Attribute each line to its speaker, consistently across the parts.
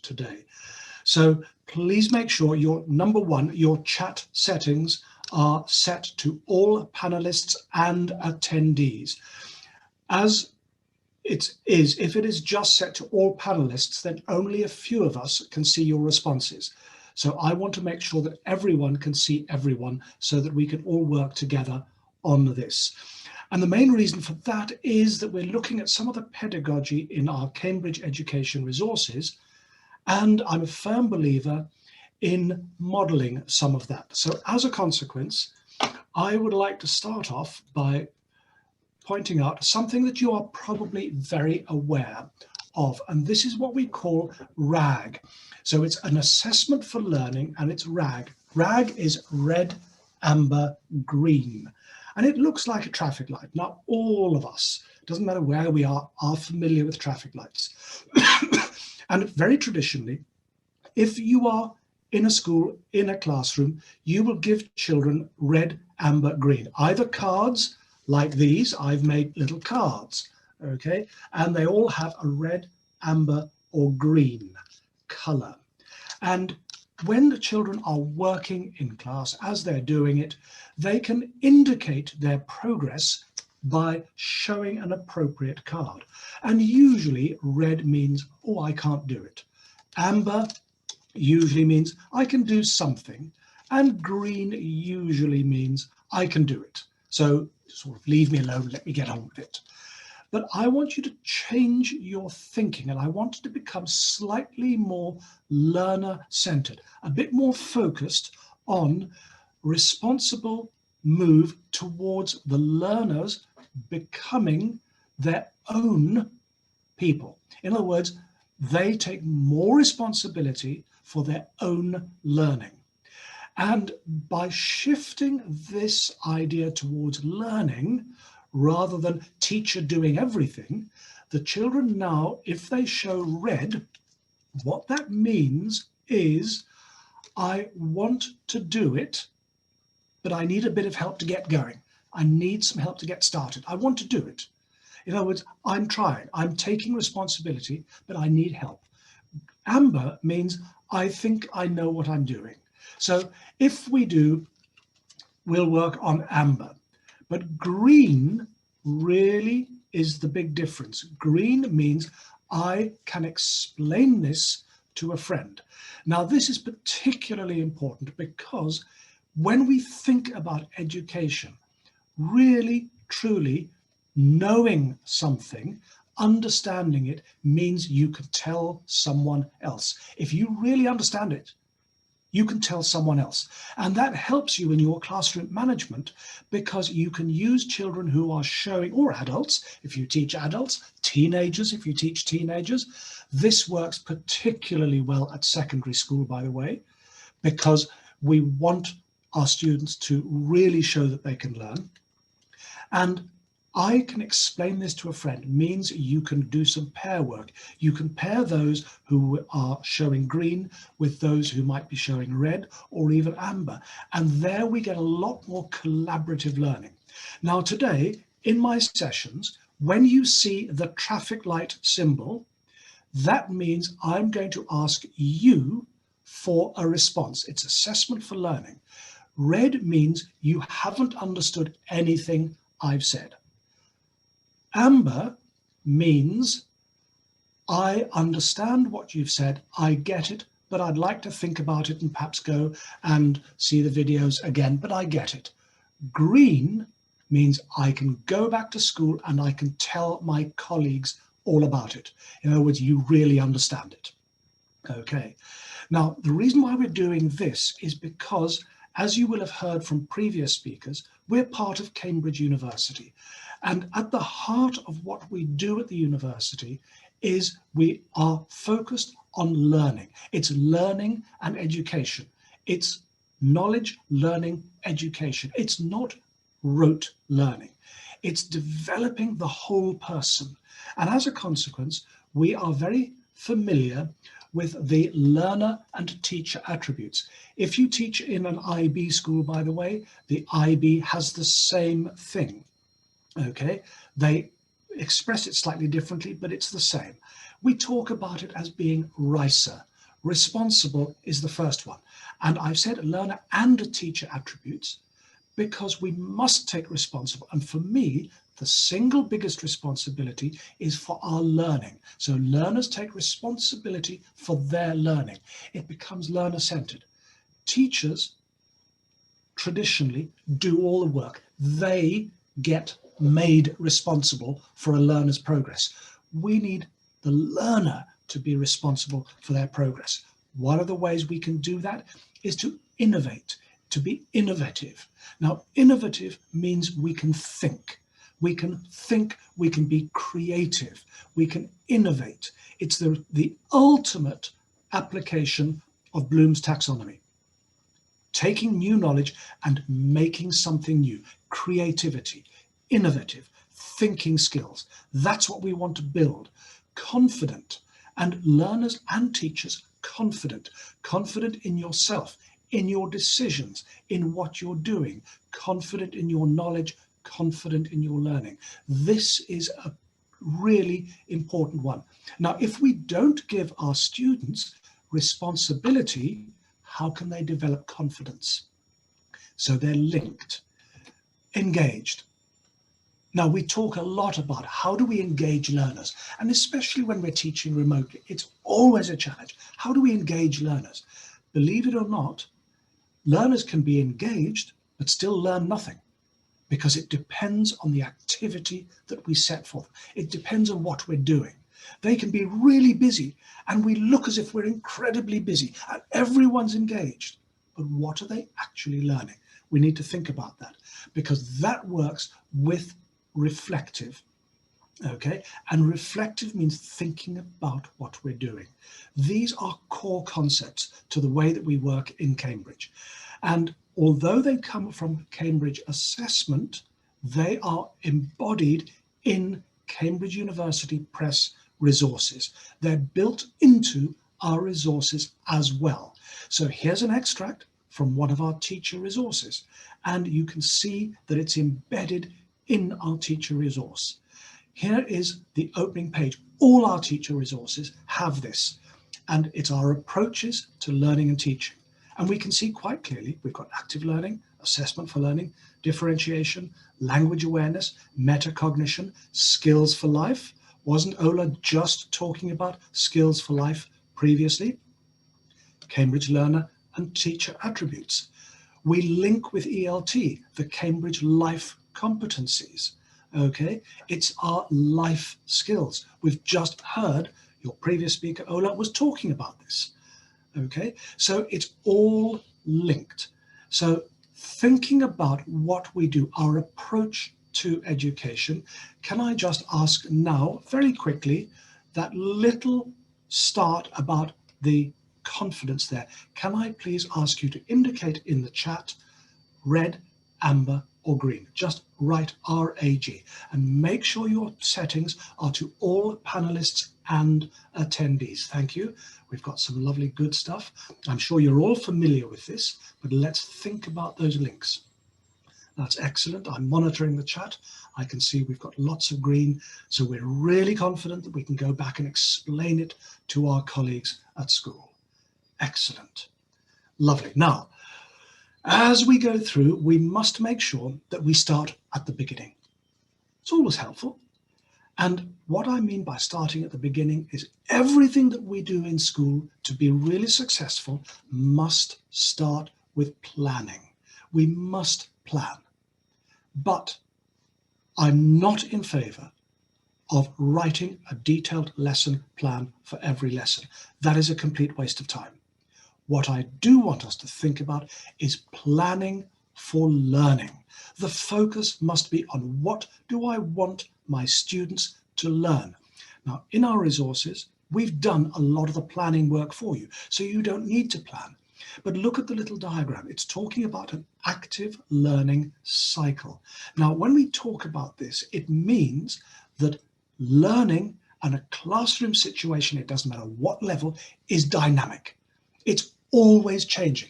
Speaker 1: today. So please make sure number one, your chat settings are set to all panelists and attendees. As it is, if it is just set to all panelists, then only a few of us can see your responses. So I want to make sure that everyone can see everyone so that we can all work together on this. And the main reason for that is that we're looking at some of the pedagogy in our Cambridge education resources, and I'm a firm believer in modeling some of that. So as a consequence, I would like to start off by pointing out something that you are probably very aware of, and this is what we call RAG. So it's an assessment for learning, and it's RAG. RAG is red, amber, green, and it looks like a traffic light. Now, all of us, doesn't matter where we are familiar with traffic lights. And very traditionally, if you are in a school, in a classroom, you will give children red, amber, green, either cards like these. I've made little cards, okay, and they all have a red, amber, or green color. And when the children are working in class, as they're doing it, they can indicate their progress by showing an appropriate card. And usually red means, oh, I can't do it. Amber usually means I can do something. And green usually means I can do it. So sort of leave me alone, let me get on with it. But I want you to change your thinking, and I want it to become slightly more learner-centered, a bit more focused on responsible move towards the learners becoming their own people. In other words, they take more responsibility for their own learning. And by shifting this idea towards learning, rather than teacher doing everything, the children now, if they show red, what that means is, I want to do it, but I need a bit of help to get going. I need some help to get started. I want to do it. In other words, I'm trying, I'm taking responsibility, but I need help. Amber means I think I know what I'm doing. So if we do, we'll work on amber. But green really is the big difference. Green means I can explain this to a friend. Now, this is particularly important because when we think about education, really, truly knowing something, understanding it means you can tell someone else. If you really understand it, you can tell someone else. And that helps you in your classroom management because you can use children who are showing, or adults, if you teach adults, teenagers, if you teach teenagers. This works particularly well at secondary school, by the way, because we want our students to really show that they can learn. And I can explain this to a friend means you can do some pair work. You can pair those who are showing green with those who might be showing red or even amber. And there we get a lot more collaborative learning. Now today, in my sessions, when you see the traffic light symbol, that means I'm going to ask you for a response. It's assessment for learning. Red means you haven't understood anything I've said. Amber means I understand what you've said, I get it, but I'd like to think about it and perhaps go and see the videos again, but I get it. Green means I can go back to school and I can tell my colleagues all about it. In other words, you really understand it. Okay. Now, the reason why we're doing this is because, as you will have heard from previous speakers, we're part of Cambridge University. And at the heart of what we do at the university is we are focused on learning. It's learning and education. It's knowledge, learning, education. It's not rote learning. It's developing the whole person. And as a consequence, we are very familiar with the learner and teacher attributes. If you teach in an IB school, by the way, the IB has the same thing. Okay, they express it slightly differently, but it's the same. We talk about it as being RISA, Responsible is the first one. And I've said learner and teacher attributes because we must take responsible. And for me, the single biggest responsibility is for our learning. So learners take responsibility for their learning. It becomes learner-centered. Teachers traditionally do all the work. They get made responsible for a learner's progress. We need the learner to be responsible for their progress. One of the ways we can do that is to innovate, to be innovative. Now, innovative means we can think. We can think, we can be creative, we can innovate. It's the ultimate application of Bloom's taxonomy. Taking new knowledge and making something new. Creativity, innovative, thinking skills. That's what we want to build. Confident, and learners and teachers confident. Confident in yourself, in your decisions, in what you're doing. Confident in your knowledge, confident in your learning. This is a really important one. Now, if we don't give our students responsibility, how can they develop confidence? So they're linked, engaged. Now, we talk a lot about how do we engage learners, and especially when we're teaching remotely, it's always a challenge. How do we engage learners? Believe it or not, learners can be engaged, but still learn nothing, because it depends on the activity that we set for them. It depends on what we're doing. They can be really busy, and we look as if we're incredibly busy, and everyone's engaged. But what are they actually learning? We need to think about that, because that works with reflective. Okay, and reflective means thinking about what we're doing. These are core concepts to the way that we work in Cambridge. And although they come from Cambridge Assessment, they are embodied in Cambridge University Press resources. They're built into our resources as well. So here's an extract from one of our teacher resources, and you can see that it's embedded in our teacher resource. Here is the opening page. All our teacher resources have this, and it's our approaches to learning and teaching. And we can see quite clearly, we've got active learning, assessment for learning, differentiation, language awareness, metacognition, skills for life. Wasn't Ola just talking about skills for life previously? Cambridge Learner and Teacher Attributes. We link with ELT, the Cambridge Life Competencies. Okay, it's our life skills. We've just heard your previous speaker, Ola, was talking about this. Okay, so it's all linked. So thinking about what we do, our approach to education, can I just ask now, very quickly, that little start about the confidence there. Can I please ask you to indicate in the chat red, amber, or green? Just write RAG and make sure your settings are to all panelists and attendees. Thank you. We've got some lovely good stuff. I'm sure you're all familiar with this, but let's think about those links. That's excellent. I'm monitoring the chat. I can see we've got lots of green. So we're really confident that we can go back and explain it to our colleagues at school. Excellent. Lovely. Now, as we go through, we must make sure that we start at the beginning. It's always helpful. And what I mean by starting at the beginning is everything that we do in school to be really successful must start with planning. We must plan. But I'm not in favor of writing a detailed lesson plan for every lesson. That is a complete waste of time. What I do want us to think about is planning for learning. The focus must be on what do I want my students to learn. Now, in our resources, we've done a lot of the planning work for you, so you don't need to plan. But look at the little diagram. It's talking about an active learning cycle. Now, when we talk about this, it means that learning and a classroom situation, it doesn't matter what level, is dynamic. It's always changing.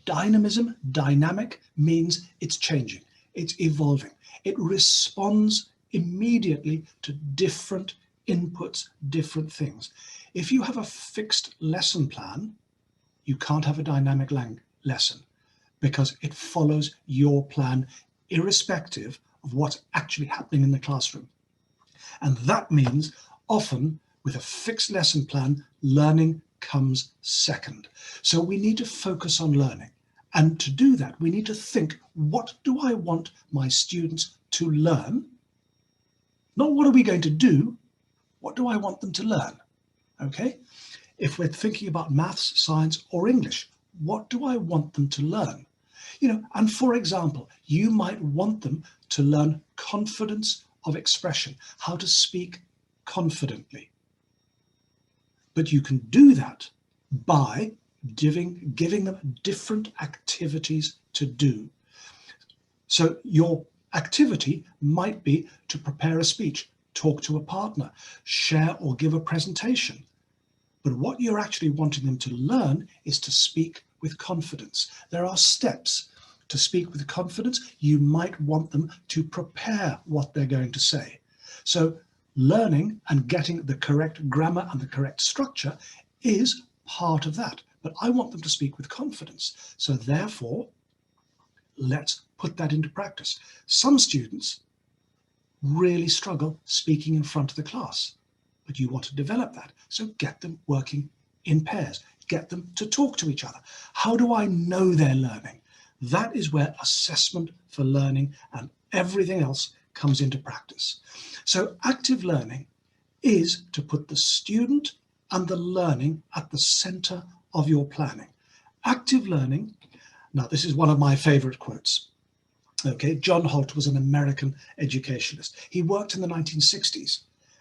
Speaker 1: Dynamism, dynamic, means it's changing, it's evolving. It responds immediately to different inputs, different things. If you have a fixed lesson plan, you can't have a dynamic lesson because it follows your plan irrespective of what's actually happening in the classroom. And that means often with a fixed lesson plan, learning comes second. So we need to focus on learning. And to do that, we need to think, what do I want my students to learn? Not what are we going to do? What do I want them to learn? Okay. If we're thinking about maths, science, or English, what do I want them to learn? And for example, you might want them to learn confidence of expression, how to speak confidently. But you can do that by giving them different activities to do. So your activity might be to prepare a speech, talk to a partner, share or give a presentation. But what you're actually wanting them to learn is to speak with confidence. There are steps to speak with confidence. You might want them to prepare what they're going to say. So learning and getting the correct grammar and the correct structure is part of that. But I want them to speak with confidence. So therefore, let's put that into practice. Some students really struggle speaking in front of the class, but you want to develop that. So get them working in pairs, get them to talk to each other. How do I know they're learning? That is where assessment for learning and everything else comes into practice. So active learning is to put the student and the learning at the center of your planning. Active learning, now this is one of my favorite quotes. Okay, John Holt was an American educationist. He worked in the 1960s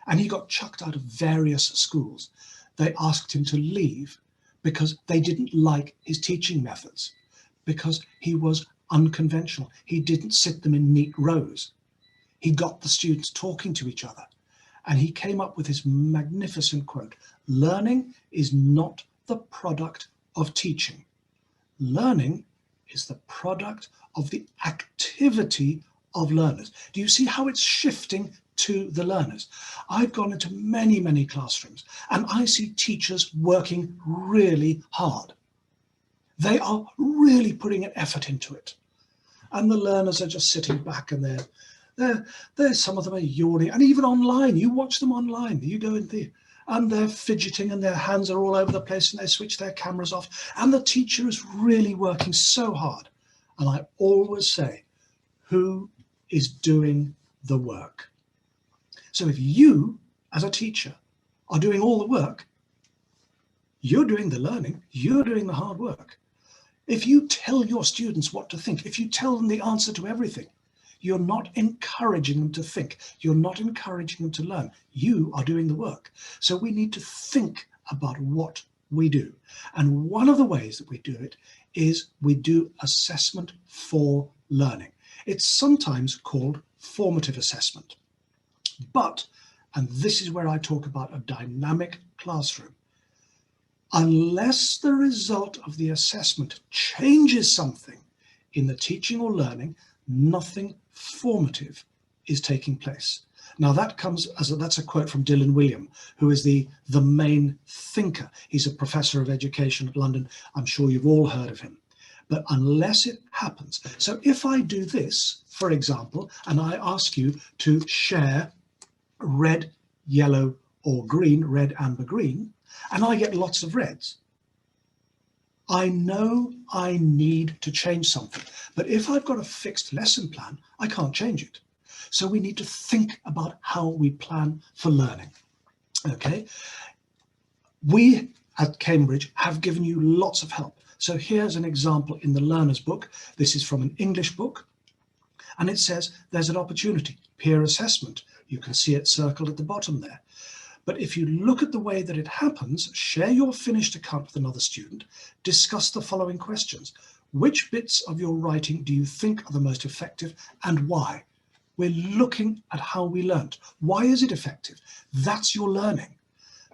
Speaker 1: and he got chucked out of various schools. They asked him to leave because they didn't like his teaching methods, because he was unconventional. He didn't sit them in neat rows. He got the students talking to each other. And he came up with this magnificent quote: learning is not the product of teaching. Learning is the product of the activity of learners. Do you see how it's shifting to the learners? I've gone into many, many classrooms and I see teachers working really hard. They are really putting an effort into it. And the learners are just sitting back and they're some of them are yawning. And even online, you watch them online, you go in there and they're fidgeting and their hands are all over the place and they switch their cameras off. And the teacher is really working so hard. And I always say, who is doing the work? So if you, as a teacher, are doing all the work, you're doing the learning, you're doing the hard work. If you tell your students what to think, if you tell them the answer to everything, you're not encouraging them to think. You're not encouraging them to learn. You are doing the work. So we need to think about what we do. And one of the ways that we do it is we do assessment for learning. It's sometimes called formative assessment. But, and this is where I talk about a dynamic classroom, unless the result of the assessment changes something in the teaching or learning, nothing formative is taking place. Now that comes that's a quote from Dylan Wiliam, who is the main thinker. He's a professor of education at London. I'm sure you've all heard of him. But unless it happens, so if I do this, for example, and I ask you to share red, yellow, or green, red, amber, green, and I get lots of reds, I know I need to change something. But if I've got a fixed lesson plan, I can't change it. So we need to think about how we plan for learning. Okay. We at Cambridge have given you lots of help. So here's an example in the learner's book. This is from an English book. And it says there's an opportunity, peer assessment. You can see it circled at the bottom there. But if you look at the way that it happens, share your finished account with another student, discuss the following questions. Which bits of your writing do you think are the most effective and why? We're looking at how we learnt. Why is it effective? That's your learning.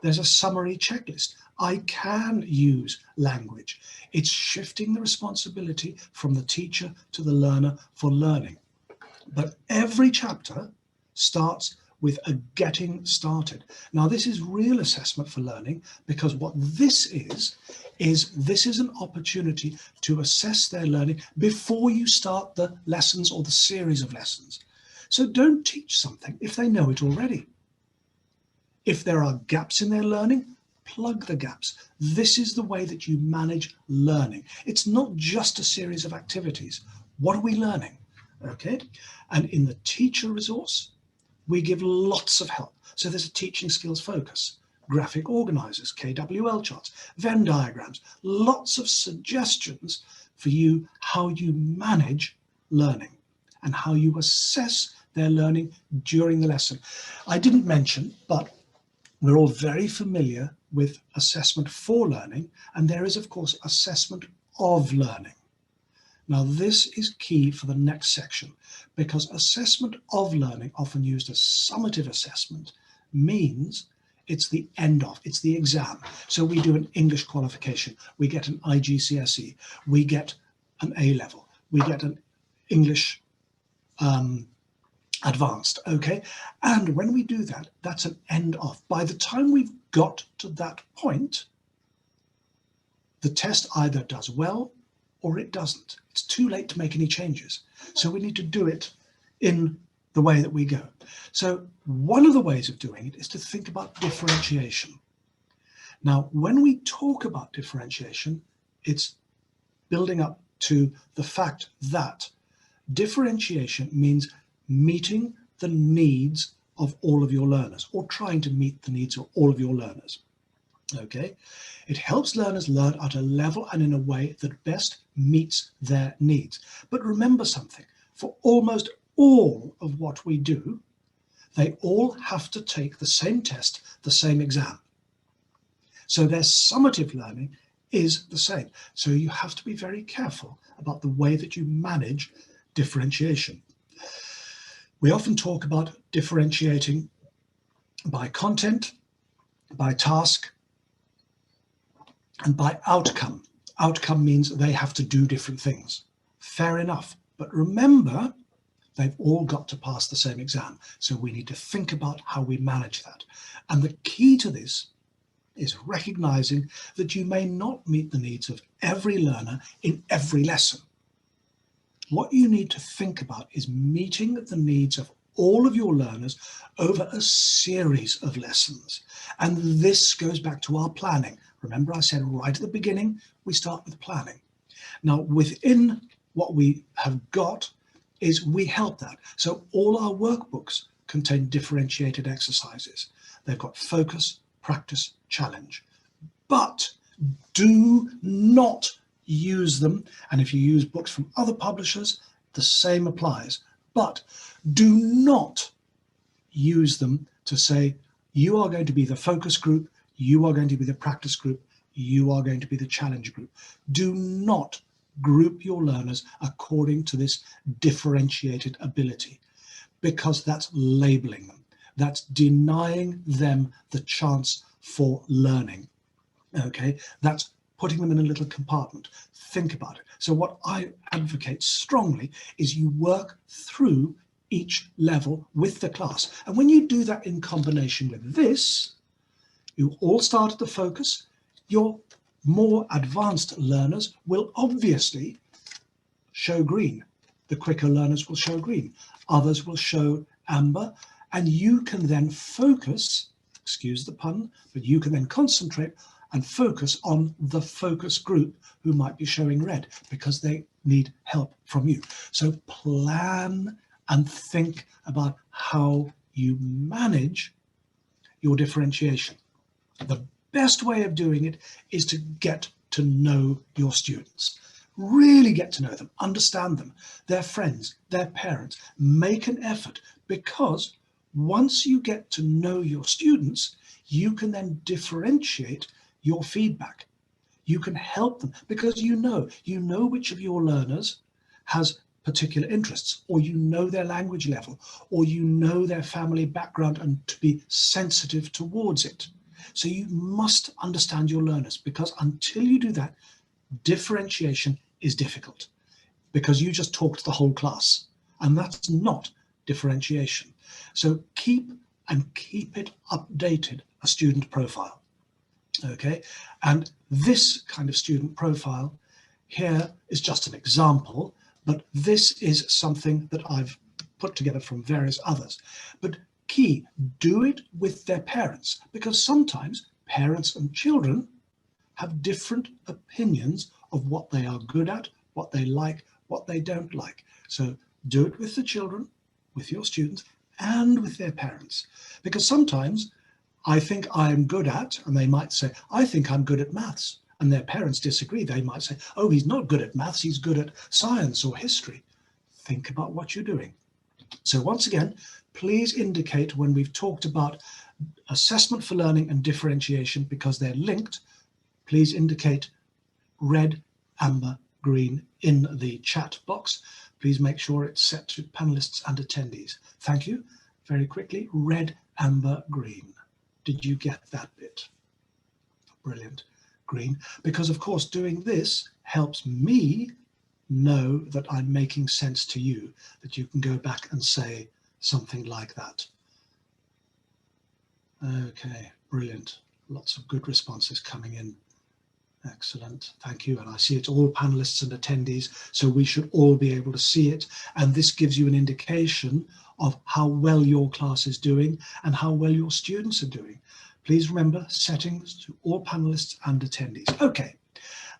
Speaker 1: There's a summary checklist. I can use language. It's shifting the responsibility from the teacher to the learner for learning. But every chapter starts with a getting started. Now, this is real assessment for learning, because what this is this is an opportunity to assess their learning before you start the lessons or the series of lessons. So don't teach something if they know it already. If there are gaps in their learning, plug the gaps. This is the way that you manage learning. It's not just a series of activities. What are we learning? Okay. And in the teacher resource, we give lots of help. So there's a teaching skills focus, graphic organizers, KWL charts, Venn diagrams, lots of suggestions for you how you manage learning and how you assess their learning during the lesson. I didn't mention, but we're all very familiar with assessment for learning, and there is, of course, assessment of learning. Now, this is key for the next section, because assessment of learning, often used as summative assessment, means it's the end of, it's the exam. So we do an English qualification, we get an IGCSE, we get an A-level, we get an English advanced, okay? And when we do that, that's an end of. By the time we've got to that point, the test either does well or it doesn't. It's too late to make any changes. So we need to do it in the way that we go. So one of the ways of doing it is to think about differentiation. Now, when we talk about differentiation, it's building up to the fact that differentiation means meeting the needs of all of your learners, or trying to meet the needs of all of your learners. Okay, it helps learners learn at a level and in a way that best meets their needs. But remember something, for almost all of what we do, they all have to take the same test, the same exam. So their summative learning is the same. So you have to be very careful about the way that you manage differentiation. We often talk about differentiating by content, by task, and by outcome. Outcome means they have to do different things. Fair enough. But remember, they've all got to pass the same exam. So we need to think about how we manage that. And the key to this is recognizing that you may not meet the needs of every learner in every lesson. What you need to think about is meeting the needs of all of your learners over a series of lessons. And this goes back to our planning. Remember, I said right at the beginning, we start with planning. Now, within what we have got is we help that. So all our workbooks contain differentiated exercises. They've got focus, practice, challenge. But do not use them, and if you use books from other publishers, the same applies. But do not use them to say, you are going to be the focus group, you are going to be the practice group, you are going to be the challenge group. Do not group your learners according to this differentiated ability, because that's labeling them. That's denying them the chance for learning. Okay, that's putting them in a little compartment. Think about it. So what I advocate strongly is you work through each level with the class. And when you do that in combination with this, you all start at the focus. Your more advanced learners will obviously show green. The quicker learners will show green. Others will show amber. And you can then focus, excuse the pun, but you can then concentrate and focus on the focus group who might be showing red because they need help from you. So plan and think about how you manage your differentiation. The best way of doing it is to get to know your students. Really get to know them, understand them, their friends, their parents. Make an effort, because once you get to know your students, you can then differentiate your feedback. You can help them because you know which of your learners has particular interests, or you know their language level, or you know their family background and to be sensitive towards it. So you must understand your learners, because until you do that, differentiation is difficult, because you just talk to the whole class, and that's not differentiation. So keep and keep it updated, a student profile. Okay, and this kind of student profile here is just an example, but this is something that I've put together from various others. But key, do it with their parents, because sometimes parents and children have different opinions of what they are good at, what they like, what they don't like. So do it with the children, with your students, and with their parents. Because sometimes I think I'm good at, and they might say, I think I'm good at maths. And their parents disagree. They might say, oh, he's not good at maths, he's good at science or history. Think about what you're doing. So once again, please indicate when we've talked about assessment for learning and differentiation, because they're linked, please indicate red, amber, green in the chat box. Please make sure it's set to panelists and attendees. Thank you. Very quickly, red, amber, green. Did you get that bit? Brilliant. Green. Because of course, doing this helps me know that I'm making sense to you, that you can go back and say something like that. Okay, brilliant. Lots of good responses coming in. Excellent, thank you. And I see it's all panelists and attendees, so we should all be able to see it. And this gives you an indication of how well your class is doing and how well your students are doing. Please remember, settings to all panelists and attendees. Okay,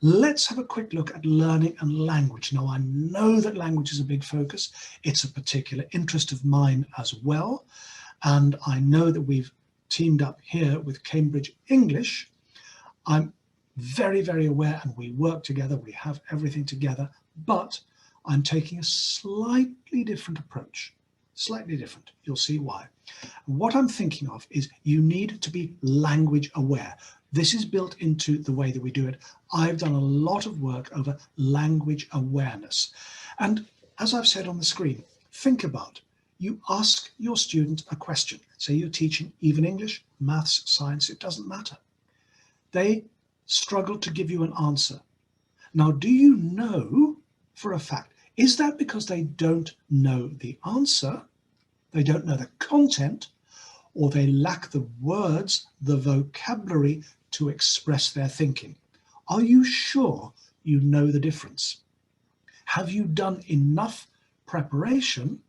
Speaker 1: let's have a quick look at learning and language. Now, I know that language is a big focus. It's a particular interest of mine as well. And I know that we've teamed up here with Cambridge English. I'm very, very aware, and we work together, we have everything together, but I'm taking a slightly different approach. Slightly different. You'll see why. What I'm thinking of is you need to be language aware. This is built into the way that we do it. I've done a lot of work over language awareness. And as I've said on the screen, think about, you ask your student a question. Say you're teaching even English, maths, science, it doesn't matter. They struggle to give you an answer. Now, do you know for a fact, is that because they don't know the answer, they don't know the content, or they lack the words, the vocabulary to express their thinking? Are you sure you know the difference? Have you done enough preparation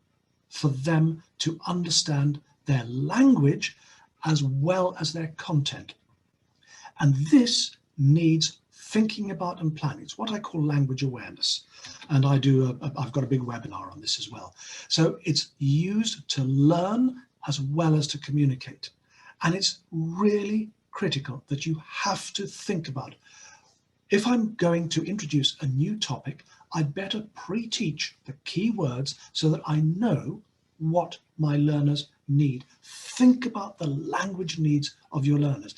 Speaker 1: for them to understand their language as well as their content? And this needs thinking about and planning. It's what I call language awareness. And I've got a big webinar on this as well. So it's used to learn as well as to communicate. And it's really critical that you have to think about, if I'm going to introduce a new topic, I'd better pre-teach the key words so that I know what my learners need. Think about the language needs of your learners.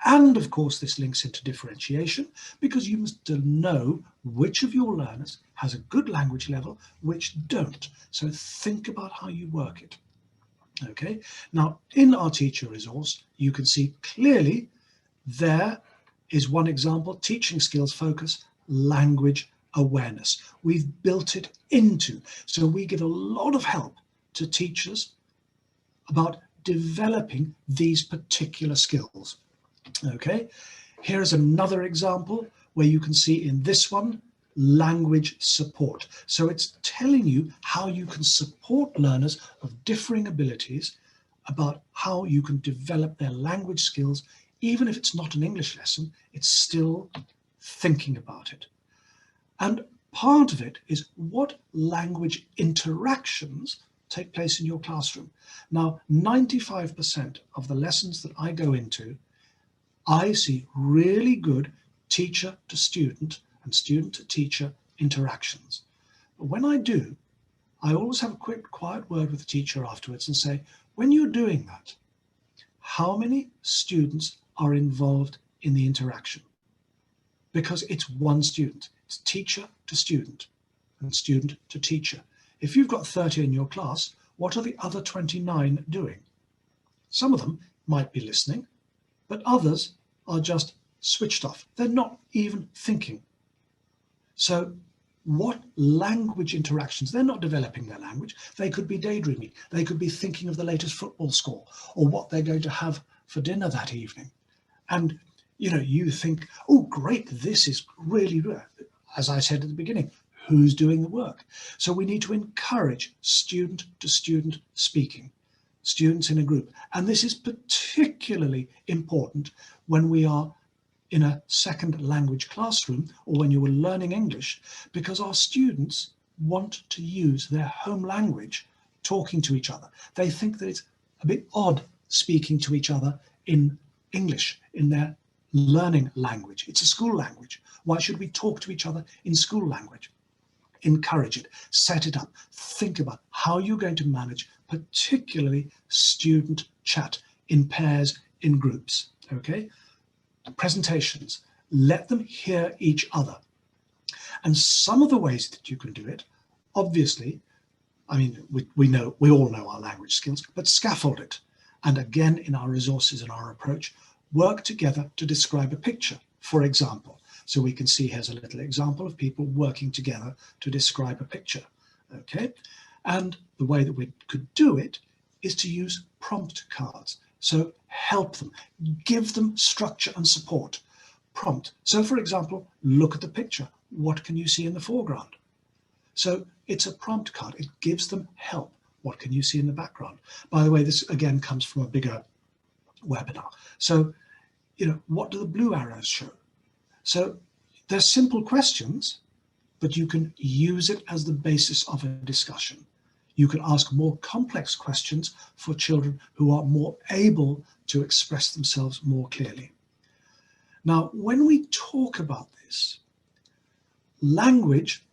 Speaker 1: And of course, this links into differentiation, because you must know which of your learners has a good language level, which don't. So think about how you work it. Okay, now in our teacher resource, you can see clearly there is one example, teaching skills focus, language awareness. We've built it into, so we give a lot of help to teachers about developing these particular skills. Okay, here's another example where you can see in this one, language support. So it's telling you how you can support learners of differing abilities, about how you can develop their language skills. Even if it's not an English lesson, it's still thinking about it. And part of it is what language interactions take place in your classroom. Now, 95% of the lessons that I go into, I see really good teacher to student and student to teacher interactions. But when I do, I always have a quick, quiet word with the teacher afterwards and say, when you're doing that, how many students are involved in the interaction? Because it's one student. It's teacher to student and student to teacher. If you've got 30 in your class, what are the other 29 doing? Some of them might be listening, but others are just switched off. They're not even thinking. So what language interactions. They're not developing their language. They could be daydreaming. They could be thinking of the latest football score or what they're going to have for dinner that evening. And, you know, you think, oh, great, this is really good. As I said at the beginning, who's doing the work? So we need to encourage student to student speaking, students in a group. And this is particularly important when we are in a second language classroom or when you are learning English, because our students want to use their home language talking to each other. They think that it's a bit odd speaking to each other in English, in their learning language. It's a school language. Why should we talk to each other in school language? Encourage it, set it up, think about how you're going to manage particularly student chat in pairs, in groups, okay? Presentations, let them hear each other. And some of the ways that you can do it, obviously, I mean, we all know our language skills, but scaffold it. And again, in our resources and our approach, work together to describe a picture, for example. So we can see here's a little example of people working together to describe a picture, okay? And the way that we could do it is to use prompt cards. So help them, give them structure and support. Prompt. So for example, look at the picture. What can you see in the foreground? So it's a prompt card. It gives them help. What can you see in the background? By the way, this again comes from a bigger webinar. So, you know, what do the blue arrows show? So they're simple questions, but you can use it as the basis of a discussion. You can ask more complex questions for children who are more able to express themselves more clearly. Now, when we talk about this, language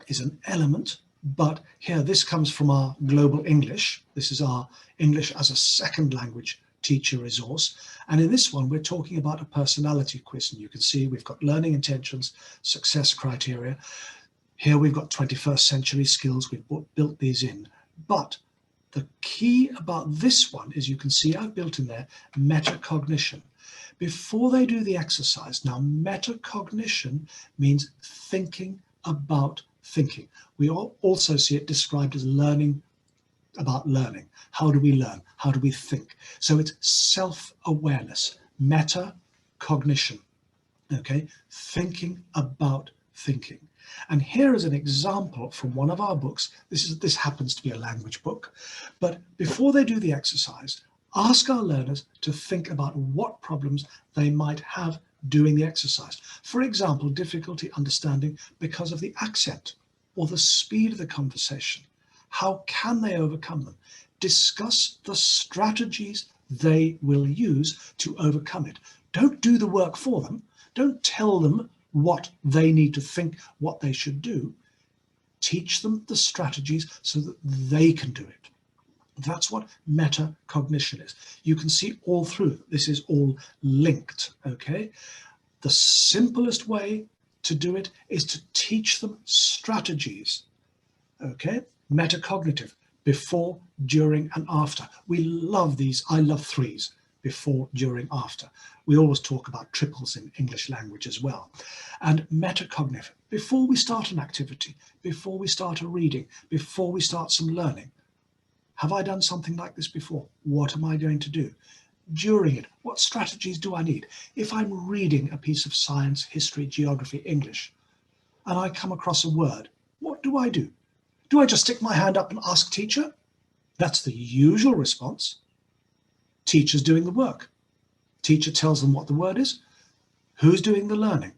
Speaker 1: is an element, but here this comes from our Global English. This is our English as a second language teacher resource. And in this one, we're talking about a personality quiz. And you can see we've got learning intentions, success criteria. Here we've got 21st century skills. We've built these in. But the key about this one is you can see I've built in there metacognition. Before they do the exercise, now metacognition means thinking about thinking. We also see it described as learning about learning. How do we learn? How do we think? So it's self-awareness, metacognition, okay? Thinking about thinking. And here is an example from one of our books. This happens to be a language book. But before they do the exercise, ask our learners to think about what problems they might have doing the exercise. For example, difficulty understanding because of the accent or the speed of the conversation. How can they overcome them? Discuss the strategies they will use to overcome it. Don't do the work for them. Don't tell them what they need to think, what they should do. Teach them the strategies so that they can do it. That's what metacognition is. You can see all through, this is all linked, okay? The simplest way to do it is to teach them strategies, okay? Metacognitive, before, during, and after. We love these. I love threes, before, during, after. We always talk about triples in English language as well. And metacognitive, before we start an activity, before we start a reading, before we start some learning. Have I done something like this before? What am I going to do? During it, what strategies do I need? If I'm reading a piece of science, history, geography, English, and I come across a word, what do I do? Do I just stick my hand up and ask teacher? That's the usual response. Teacher's doing the work. Teacher tells them what the word is. Who's doing the learning?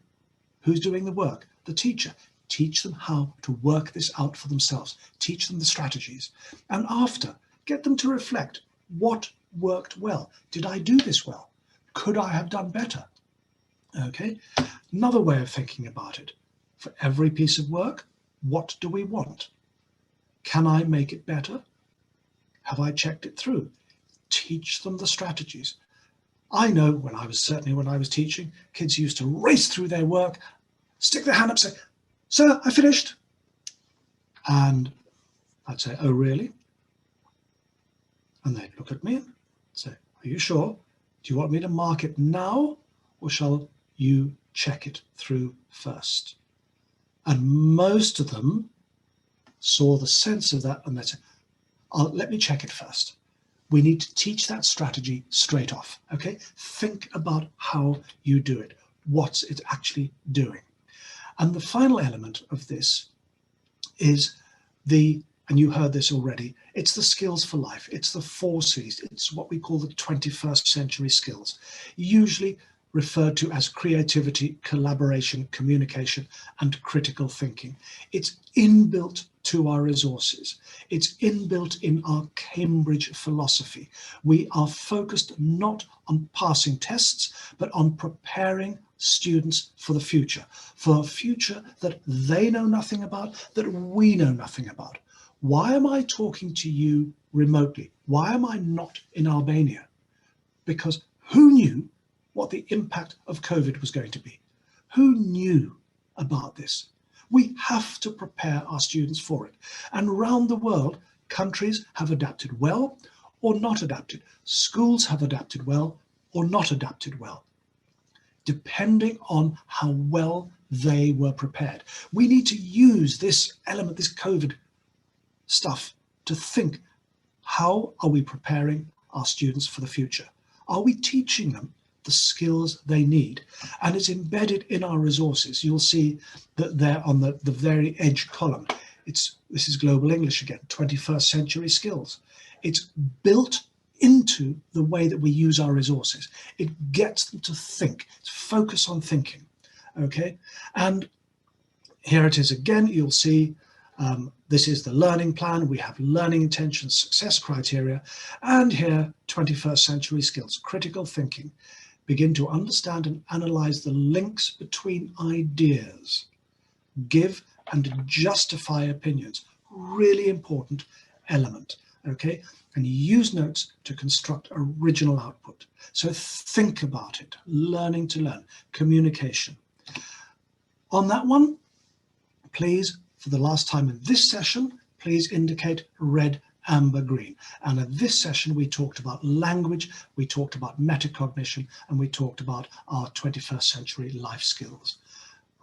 Speaker 1: Who's doing the work? The teacher. Teach them how to work this out for themselves. Teach them the strategies. And after, get them to reflect. What worked well? Did I do this well? Could I have done better? Okay. Another way of thinking about it. For every piece of work, what do we want? Can I make it better? Have I checked it through? Teach them the strategies. I know when I was teaching, kids used to race through their work, stick their hand up, say, "Sir, I finished." And I'd say, "Oh, really?" And they'd look at me and say, "Are you sure? Do you want me to mark it now, or shall you check it through first?" And most of them saw the sense of that and they said, let me check it first. We need to teach that strategy straight off, okay? Think about how you do it. What's it actually doing? And the final element of this is and you heard this already, it's the skills for life. It's the 4 C's. It's what we call the 21st century skills, usually referred to as creativity, collaboration, communication, and critical thinking. It's inbuilt to our resources. It's inbuilt in our Cambridge philosophy. We are focused not on passing tests, but on preparing students for the future, for a future that they know nothing about, that we know nothing about. Why am I talking to you remotely? Why am I not in Albania? Because who knew what the impact of COVID was going to be? Who knew about this? We have to prepare our students for it. And around the world, countries have adapted well or not adapted. Schools have adapted well or not adapted well, depending on how well they were prepared. We need to use this element, this COVID stuff, to think, how are we preparing our students for the future? Are we teaching them the skills they need? And it's embedded in our resources. You'll see that there on the very edge column, this is Global English again, 21st century skills. It's built into the way that we use our resources. It gets them to think, focus on thinking, okay? And here it is again, you'll see this is the learning plan. We have learning intentions, success criteria, and here 21st century skills, critical thinking. Begin to understand and analyze the links between ideas, give and justify opinions, really important element, okay? And use notes to construct original output. So think about it, learning to learn, communication. On that one, please, for the last time in this session, please indicate red, amber, green. And in this session, we talked about language, we talked about metacognition, and we talked about our 21st century life skills.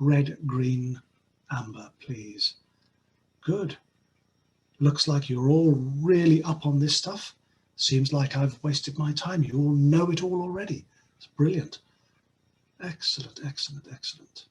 Speaker 1: Red, green, amber, please. Good. Looks like you're all really up on this stuff. Seems like I've wasted my time. You all know it all already. It's brilliant. Excellent, excellent, excellent.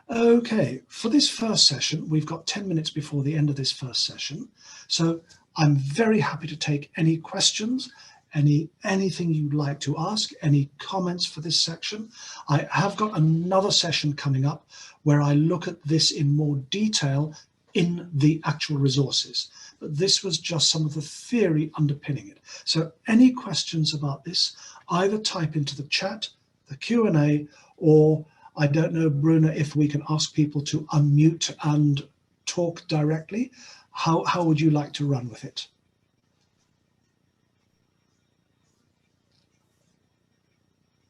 Speaker 1: Okay, for this first session, we've got 10 minutes before the end of this first session. So I'm very happy to take any questions, anything you'd like to ask, any comments for this section. I have got another session coming up where I look at this in more detail in the actual resources. But this was just some of the theory underpinning it. So any questions about this, either type into the chat, the Q&A, or I don't know, Bruna, if we can ask people to unmute and talk directly. How would you like to run with it?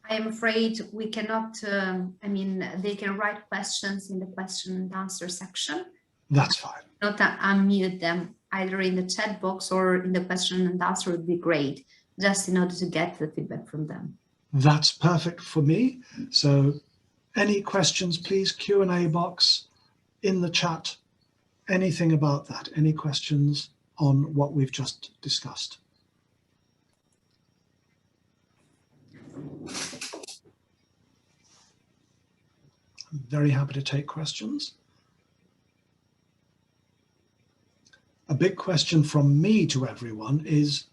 Speaker 2: I am afraid we cannot, they can write questions in the question and answer section.
Speaker 1: That's fine.
Speaker 2: Not unmute them either in the chat box or in the question and answer would be great, just in order to get the feedback from them.
Speaker 1: That's perfect for me. So any questions, please, Q&A box in the chat, anything about that, any questions on what we've just discussed. I'm very happy to take questions. A big question from me to everyone is,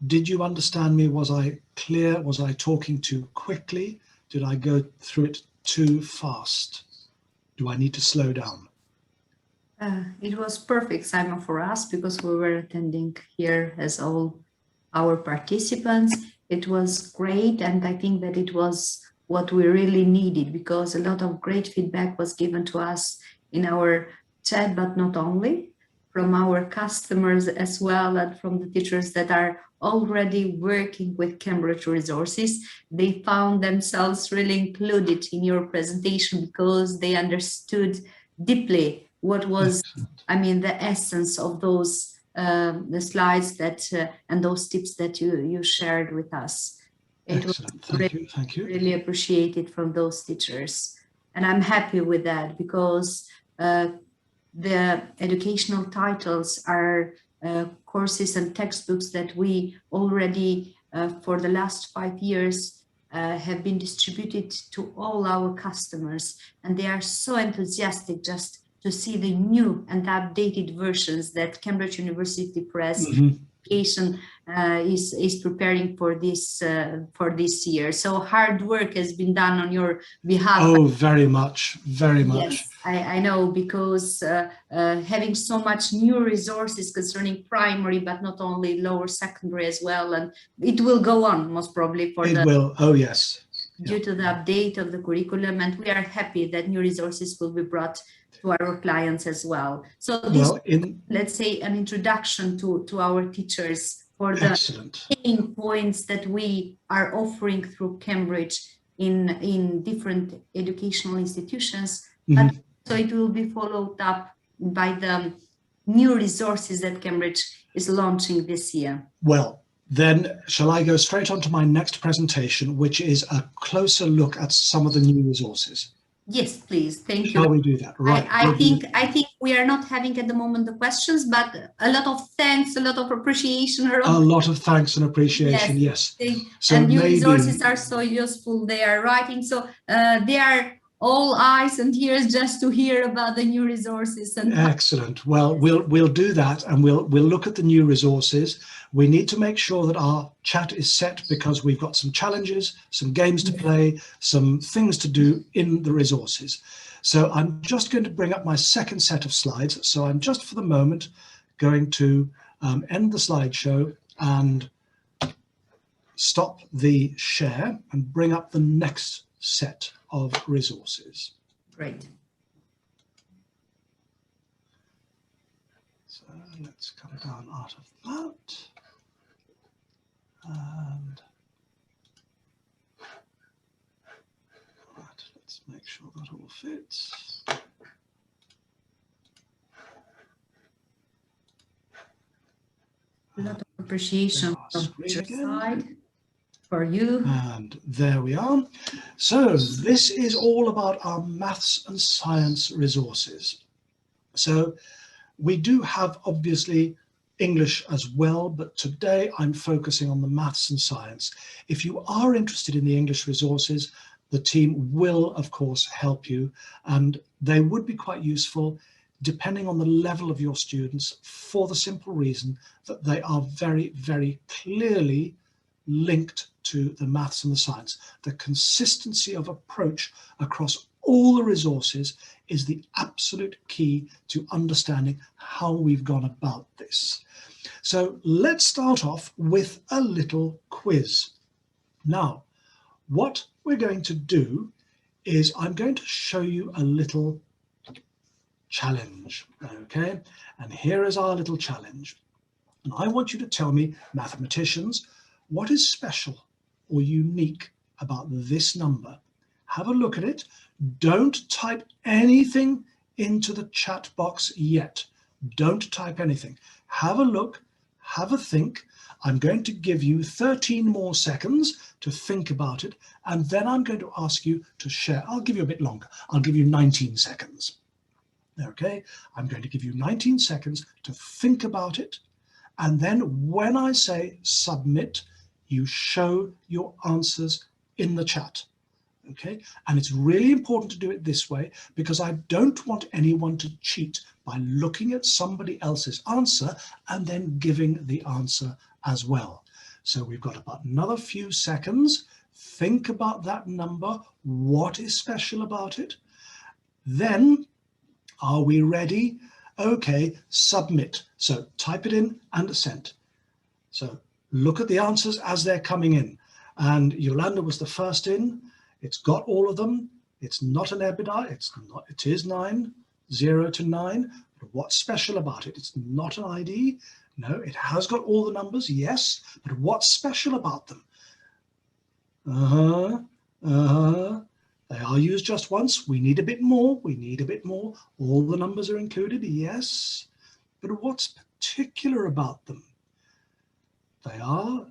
Speaker 1: did you understand me? Was I clear? Was I talking too quickly? Did I go through it too fast? Do I need to slow down?
Speaker 2: It was perfect, Simon, for us because we were attending here as all our participants. It was great, and I think that it was what we really needed because a lot of great feedback was given to us in our chat, but not only, from our customers as well, and from the teachers that are already working with Cambridge resources. They found themselves really included in your presentation because they understood deeply what was, the essence of those the slides that and those tips that you shared with us. It
Speaker 1: Excellent.
Speaker 2: was
Speaker 1: Thank you.
Speaker 2: Really appreciated from those teachers, and I'm happy with that because the educational titles are courses and textbooks that we already, for the last 5 years, have been distributed to all our customers, and they are so enthusiastic just to see the new and updated versions that Cambridge University Press Education is preparing for this year. So hard work has been done on your behalf.
Speaker 1: Oh, very much, very much.
Speaker 2: Yes, I know, because having so much new resources concerning primary, but not only lower secondary as well, and it will go on most probably for
Speaker 1: it will. Oh yes,
Speaker 2: due to the update of the curriculum, and we are happy that new resources will be brought to our clients as well. So this, let's say, an introduction to our teachers for the main points that we are offering through Cambridge in different educational institutions. But so it will be followed up by the new resources that Cambridge is launching this year.
Speaker 1: Well, then shall I go straight on to my next presentation, which is a closer look at some of the new resources?
Speaker 2: Yes, please. Thank you.
Speaker 1: Shall we do that? Right.
Speaker 2: I think we are not having at the moment the questions, but a lot of thanks, a lot of appreciation.
Speaker 1: A lot of thanks and appreciation. Yes.
Speaker 2: So and new resources are so useful. They are writing. So they are all eyes and ears just to hear about the new resources. And
Speaker 1: excellent. Well, we'll do that, and we'll look at the new resources. We need to make sure that our chat is set, because we've got some challenges, some games to play, some things to do in the resources. So I'm just going to bring up my second set of slides. So I'm just for the moment going to end the slideshow and stop the share and bring up the next set of resources.
Speaker 2: Great.
Speaker 1: So let's come down out of that. And right, let's make sure that all fits.
Speaker 2: A lot of appreciation from your side for you.
Speaker 1: And there we are. So this is all about our maths and science resources. So we do have obviously English as well, but today I'm focusing on the maths and science. If you are interested in the English resources, the team will of course help you, and they would be quite useful depending on the level of your students, for the simple reason that they are very, very clearly linked to the maths and the science. The consistency of approach across all the resources is the absolute key to understanding how we've gone about this. So let's start off with a little quiz. Now, what we're going to do is I'm going to show you a little challenge, okay? And here is our little challenge. And I want you to tell me, mathematicians, what is special or unique about this number? Have a look at it. Don't type anything into the chat box yet. Don't type anything. Have a look, have a think. I'm going to give you 13 more seconds to think about it, and then I'm going to ask you to share. I'll give you a bit longer. I'll give you 19 seconds. Okay, I'm going to give you 19 seconds to think about it, and then when I say submit, you show your answers in the chat. Okay, and it's really important to do it this way, because I don't want anyone to cheat by looking at somebody else's answer and then giving the answer as well. So we've got about another few seconds. Think about that number. What is special about it? Then, are we ready? Okay, submit. So type it in and send. So look at the answers as they're coming in. And Yolanda was the first in. It's got all of them. It's not an EBITDA. It's not. It is 9, 0 to 9. But what's special about it? It's not an ID. No, it has got all the numbers. Yes, but what's special about them? They are used just once. We need a bit more. We need a bit more. All the numbers are included. Yes, but what's particular about them? They are,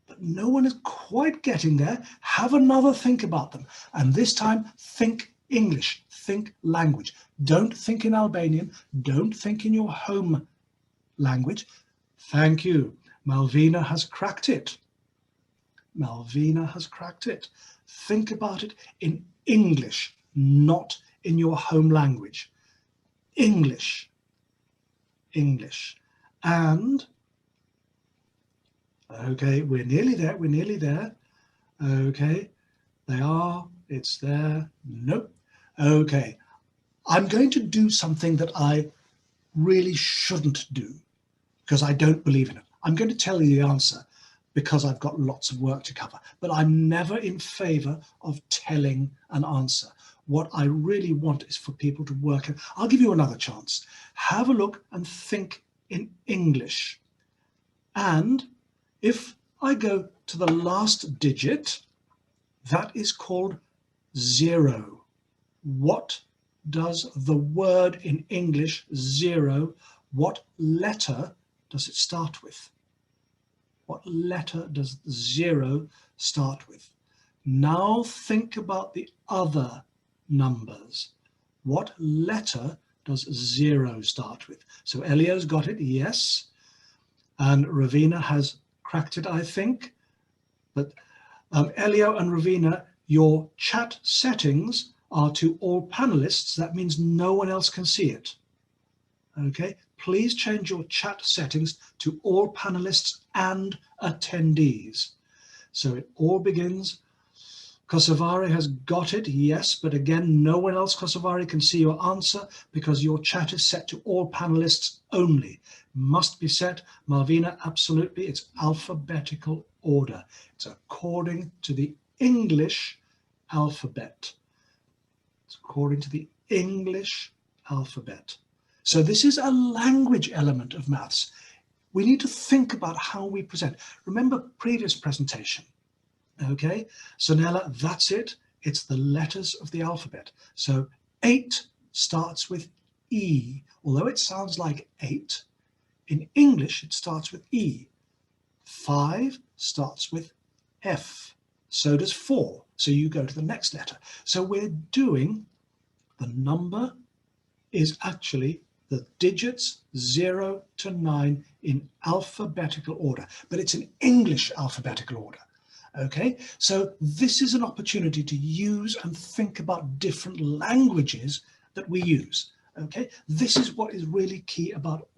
Speaker 1: but no one is quite getting there. Have another think about them. And this time, think English. Think language. Don't think in Albanian. Don't think in your home language. Thank you. Malvina has cracked it. Malvina has cracked it. Think about it in English, not in your home language. English. English. And, okay, we're nearly there. We're nearly there. Okay, they are. It's there. Nope. Okay, I'm going to do something that I really shouldn't do because I don't believe in it. I'm going to tell you the answer because I've got lots of work to cover, but I'm never in favor of telling an answer. What I really want is for people to work. I'll give you another chance. Have a look and think in English. And if I go to the last digit, that is called 0. What does the word in English 0, what letter does it start with? What letter does 0 start with? Now think about the other numbers. What letter does 0 start with? So Elio's got it, yes. And Ravina has cracked it, I think. But Elio and Ravina, your chat settings are to all panelists. That means no one else can see it. Okay, please change your chat settings to all panelists and attendees. So it all begins. Kosovari has got it, yes, but again, no one else, Kosovari, can see your answer because your chat is set to all panelists only. Must be set. Malvina, absolutely, it's alphabetical order. It's according to the English alphabet. It's according to the English alphabet. So this is a language element of maths. We need to think about how we present. Remember previous presentation, okay? So Nella, that's it. It's the letters of the alphabet. So 8 starts with E. Although it sounds like 8, in English it starts with E. 5 starts with F. So does 4. So you go to the next letter. So we're doing, the number is actually the digits 0 to 9 in alphabetical order, but it's in English alphabetical order. Okay, so this is an opportunity to use and think about different languages that we use. Okay, this is what is really key about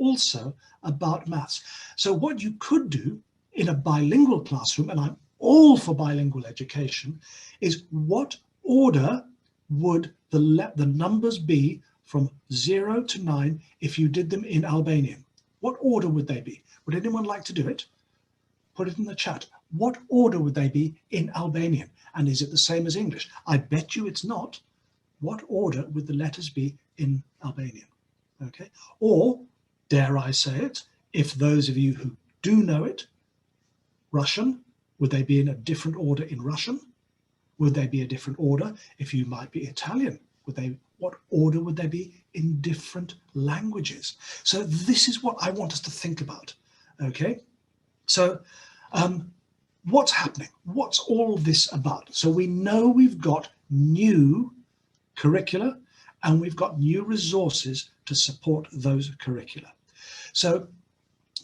Speaker 1: maths. So what you could do in a bilingual classroom, and I'm all for bilingual education, is what order would the numbers be from 0 to 9 if you did them in Albanian? What order would they be? Would anyone like to do it? Put it in the chat. What order would they be in Albanian? And is it the same as English? I bet you it's not. What order would the letters be in Albanian? Okay. Or, dare I say it, if those of you who do know it, Russian, would they be in a different order in Russian? Would they be a different order if you might be Italian? What order would they be in different languages? So this is what I want us to think about. Okay. So what's happening? What's all this about? So we know we've got new curricula and we've got new resources to support those curricula. So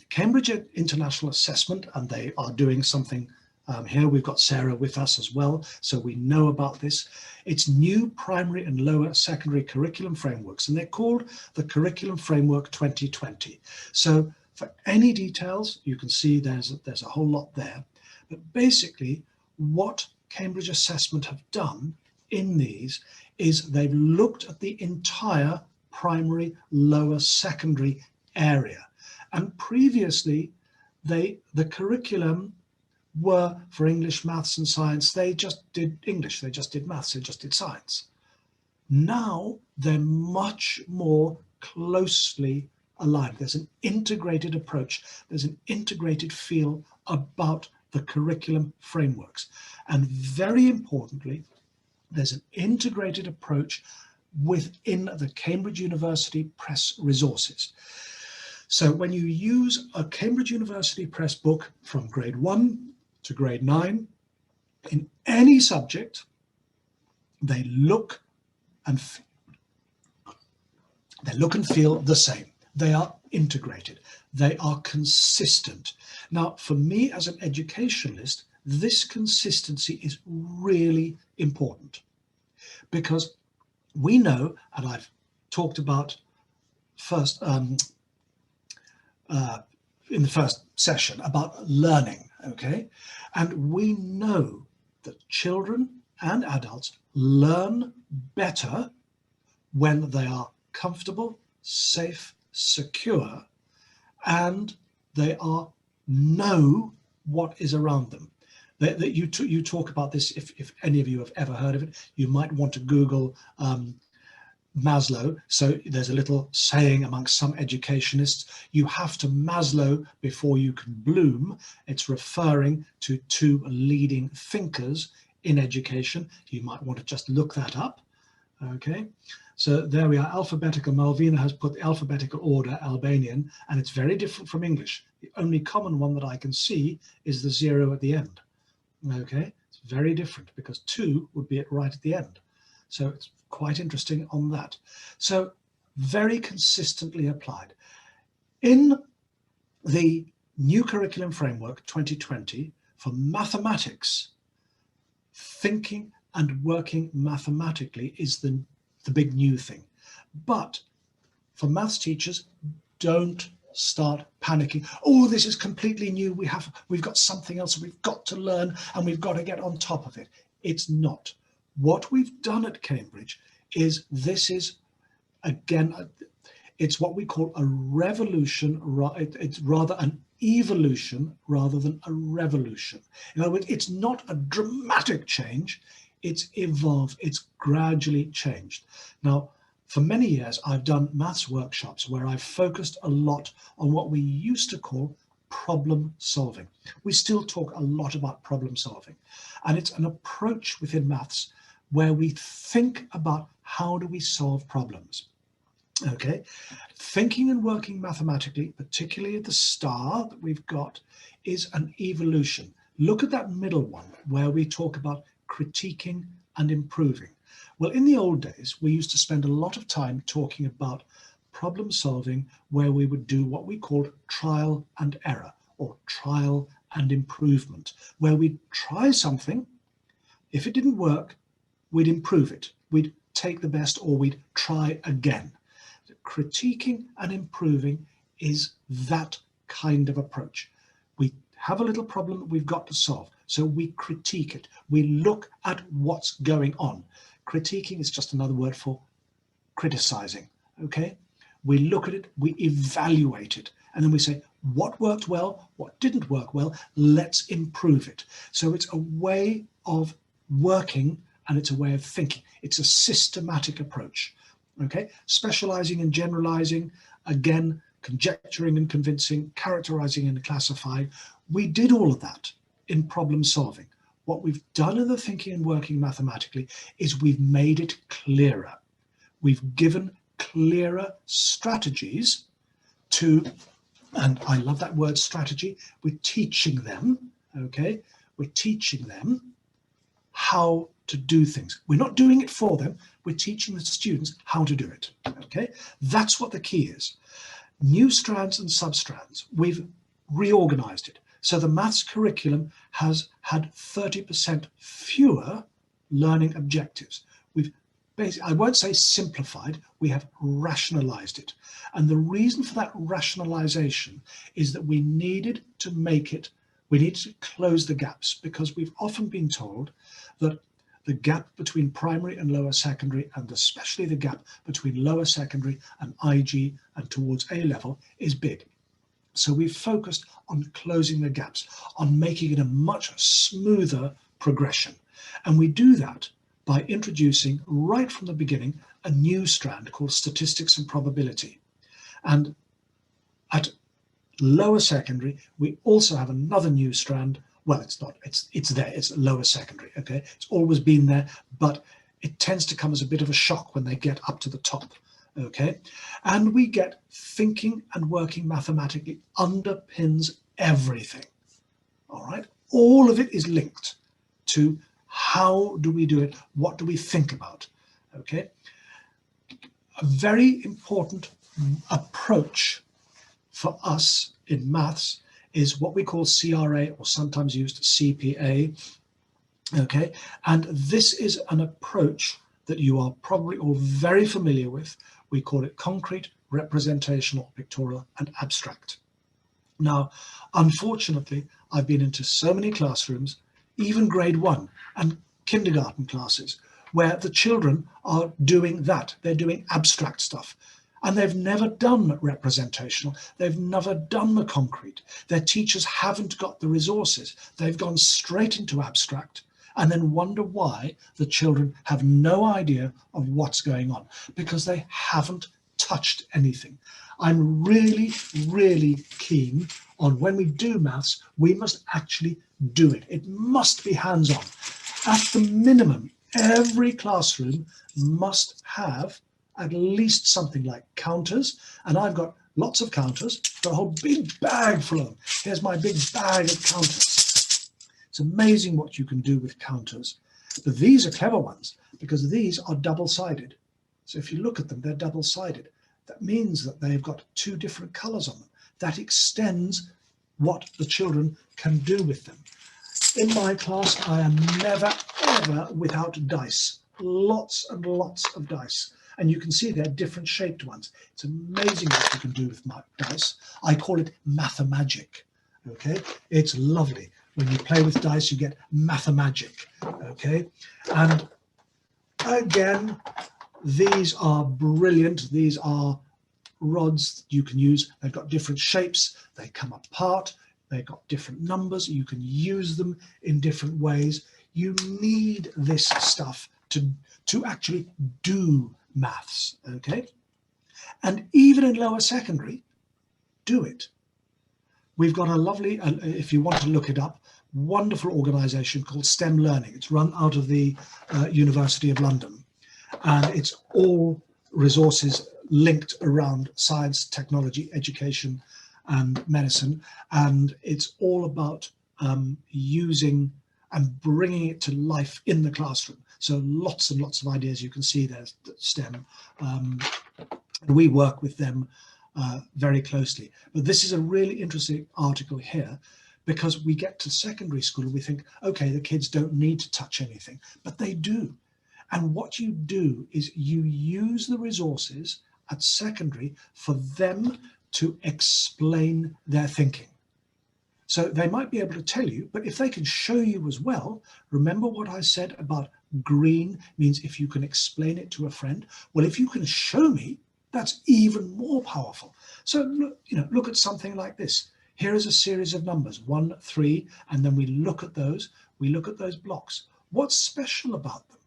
Speaker 1: Cambridge International Assessment, and they are doing something here. We've got Sarah with us as well, so we know about this. It's new primary and lower secondary curriculum frameworks, and they're called the Curriculum Framework 2020. So for any details, you can see there's a whole lot there. But basically, what Cambridge Assessment have done in these is they've looked at the entire primary, lower secondary area. And previously, the curriculum were for English, maths and science. They just did English, they just did maths, they just did science. Now they're much more closely aligned. There's an integrated approach. There's an integrated feel about the curriculum frameworks. And very importantly, there's an integrated approach within the Cambridge University Press resources. So when you use a Cambridge University Press book from grade 1 to grade 9, in any subject, they look and feel the same. They are integrated. They are consistent. Now, for me as an educationalist, this consistency is really important, because we know, and I've talked about first in the first session about learning, okay? And we know that children and adults learn better when they are comfortable, safe, secure, and they know what is around them. That you talk about this, if any of you have ever heard of it, you might want to Google Maslow. So there's a little saying amongst some educationists: you have to Maslow before you can bloom. It's referring to two leading thinkers in education. You might want to just look that up. Okay, so there we are. Alphabetical. Malvina has put the alphabetical order Albanian, and it's very different from English. The only common one that I can see is the 0 at the end. Okay, it's very different, because 2 would be right at the end. So it's quite interesting on that. So very consistently applied. In the new curriculum framework 2020 for mathematics, thinking and working mathematically is the big new thing. But for maths teachers, don't start panicking. Oh, this is completely new. We've got something else we've got to learn, and we've got to get on top of it. It's not. What we've done at Cambridge is, this is, again, it's what we call a revolution. It's rather an evolution rather than a revolution. In other words, it's not a dramatic change. It's evolved. It's gradually changed. Now, for many years, I've done maths workshops where I've focused a lot on what we used to call problem solving. We still talk a lot about problem solving, and it's an approach within maths where we think about how do we solve problems. Okay, thinking and working mathematically, particularly at the star that we've got, is an evolution. Look at that middle one where we talk about critiquing and improving. Well, in the old days, we used to spend a lot of time talking about problem solving, where we would do what we called trial and error, or trial and improvement, where we'd try something. If it didn't work, we'd improve it. We'd take the best, or we'd try again. Critiquing and improving is that kind of approach. We have a little problem that we've got to solve, so we critique it. We look at what's going on. Critiquing is just another word for criticizing. Okay, we look at it, we evaluate it, and then we say, what worked well, what didn't work well, let's improve it. So it's a way of working, and it's a way of thinking. It's a systematic approach. Okay, specializing and generalizing, again, conjecturing and convincing, characterizing and classifying. We did all of that in problem solving. What we've done in the thinking and working mathematically is we've made it clearer. We've given clearer strategies to, and I love that word strategy, we're teaching them, okay? We're teaching them how to do things. We're not doing it for them. We're teaching the students how to do it, okay? That's what the key is. New strands and substrands, we've reorganized it. So the maths curriculum has had 30% fewer learning objectives. We've basically, I won't say simplified, we have rationalized it. And the reason for that rationalization is that we needed to make it, we need to close the gaps, because we've often been told that the gap between primary and lower secondary, and especially the gap between lower secondary and IG and towards A level, is big. So we've focused on closing the gaps, on making it a much smoother progression. And we do that by introducing, right from the beginning, a new strand called statistics and probability. And at lower secondary, we also have another new strand. Well, it's not, it's there, it's lower secondary, okay? It's always been there, but it tends to come as a bit of a shock when they get up to the top, okay? And we get thinking and working mathematically underpins everything, all right? All of it is linked to how do we do it? What do we think about, okay? A very important approach for us in maths is what we call CRA, or sometimes used CPA. Okay, and this is an approach that you are probably all very familiar with. We call it concrete, representational, pictorial, and abstract. Now, unfortunately, I've been into so many classrooms, even grade 1 and kindergarten classes, where the children are doing that. They're doing abstract stuff. And they've never done representational. They've never done the concrete. Their teachers haven't got the resources. They've gone straight into abstract and then wonder why the children have no idea of what's going on, because they haven't touched anything. I'm really, really keen on, when we do maths, we must actually do it. It must be hands-on. At the minimum, every classroom must have at least something like counters, and I've got lots of counters, got a whole big bag full of them. Here's my big bag of counters. It's amazing what you can do with counters. But these are clever ones, because these are double-sided. So if you look at them, they're double-sided. That means that they've got 2 different colors on them. That extends what the children can do with them. In my class, I am never, ever without dice. Lots and lots of dice. And you can see they're different shaped ones. It's amazing what you can do with my dice. I call it mathemagic. Okay, it's lovely. When you play with dice, you get mathemagic. Okay, and again, these are brilliant. These are rods you can use. They've got different shapes. They come apart. They've got different numbers. You can use them in different ways. You need this stuff to actually do maths, okay? And even in lower secondary, do it. We've got a lovely, if you want to look it up, wonderful organization called STEM Learning. It's run out of the University of London, and it's all resources linked around science, technology, education, and medicine. And it's all about using and bringing it to life in the classroom. So lots and lots of ideas. You can see there's STEM. We work with them very closely. But this is a really interesting article here, because we get to secondary school and we think, okay, the kids don't need to touch anything, but they do. And what you do is you use the resources at secondary for them to explain their thinking. So they might be able to tell you, but if they can show you as well, remember what I said about green means if you can explain it to a friend. Well, if you can show me, that's even more powerful. So look at something like this. Here is a series of numbers, 1, 3, and then we look at those blocks. What's special about them?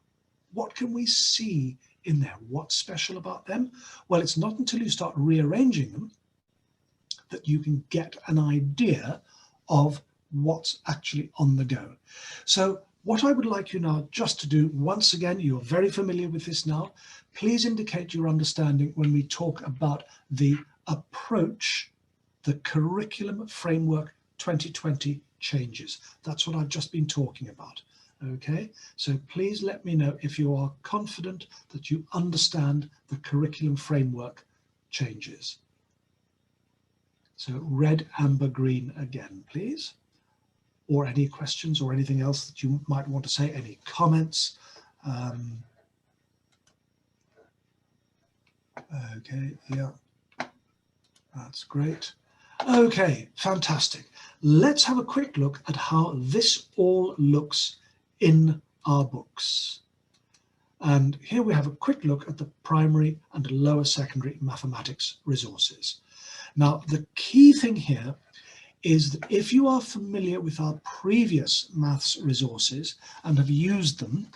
Speaker 1: What can we see in there? What's special about them? Well, it's not until you start rearranging them that you can get an idea of what's actually on the go. So what I would like you now just to do, once again, you're very familiar with this now, please indicate your understanding when we talk about the approach, the curriculum framework 2020 changes. That's what I've just been talking about. Okay, so please let me know if you are confident that you understand the curriculum framework changes. So red, amber, green again, please. Or any questions or anything else that you might want to say, any comments. Okay, yeah, that's great. Okay, fantastic. Let's have a quick look at how this all looks in our books. And here we have a quick look at the primary and lower secondary mathematics resources. Now, the key thing here is that if you are familiar with our previous maths resources and have used them,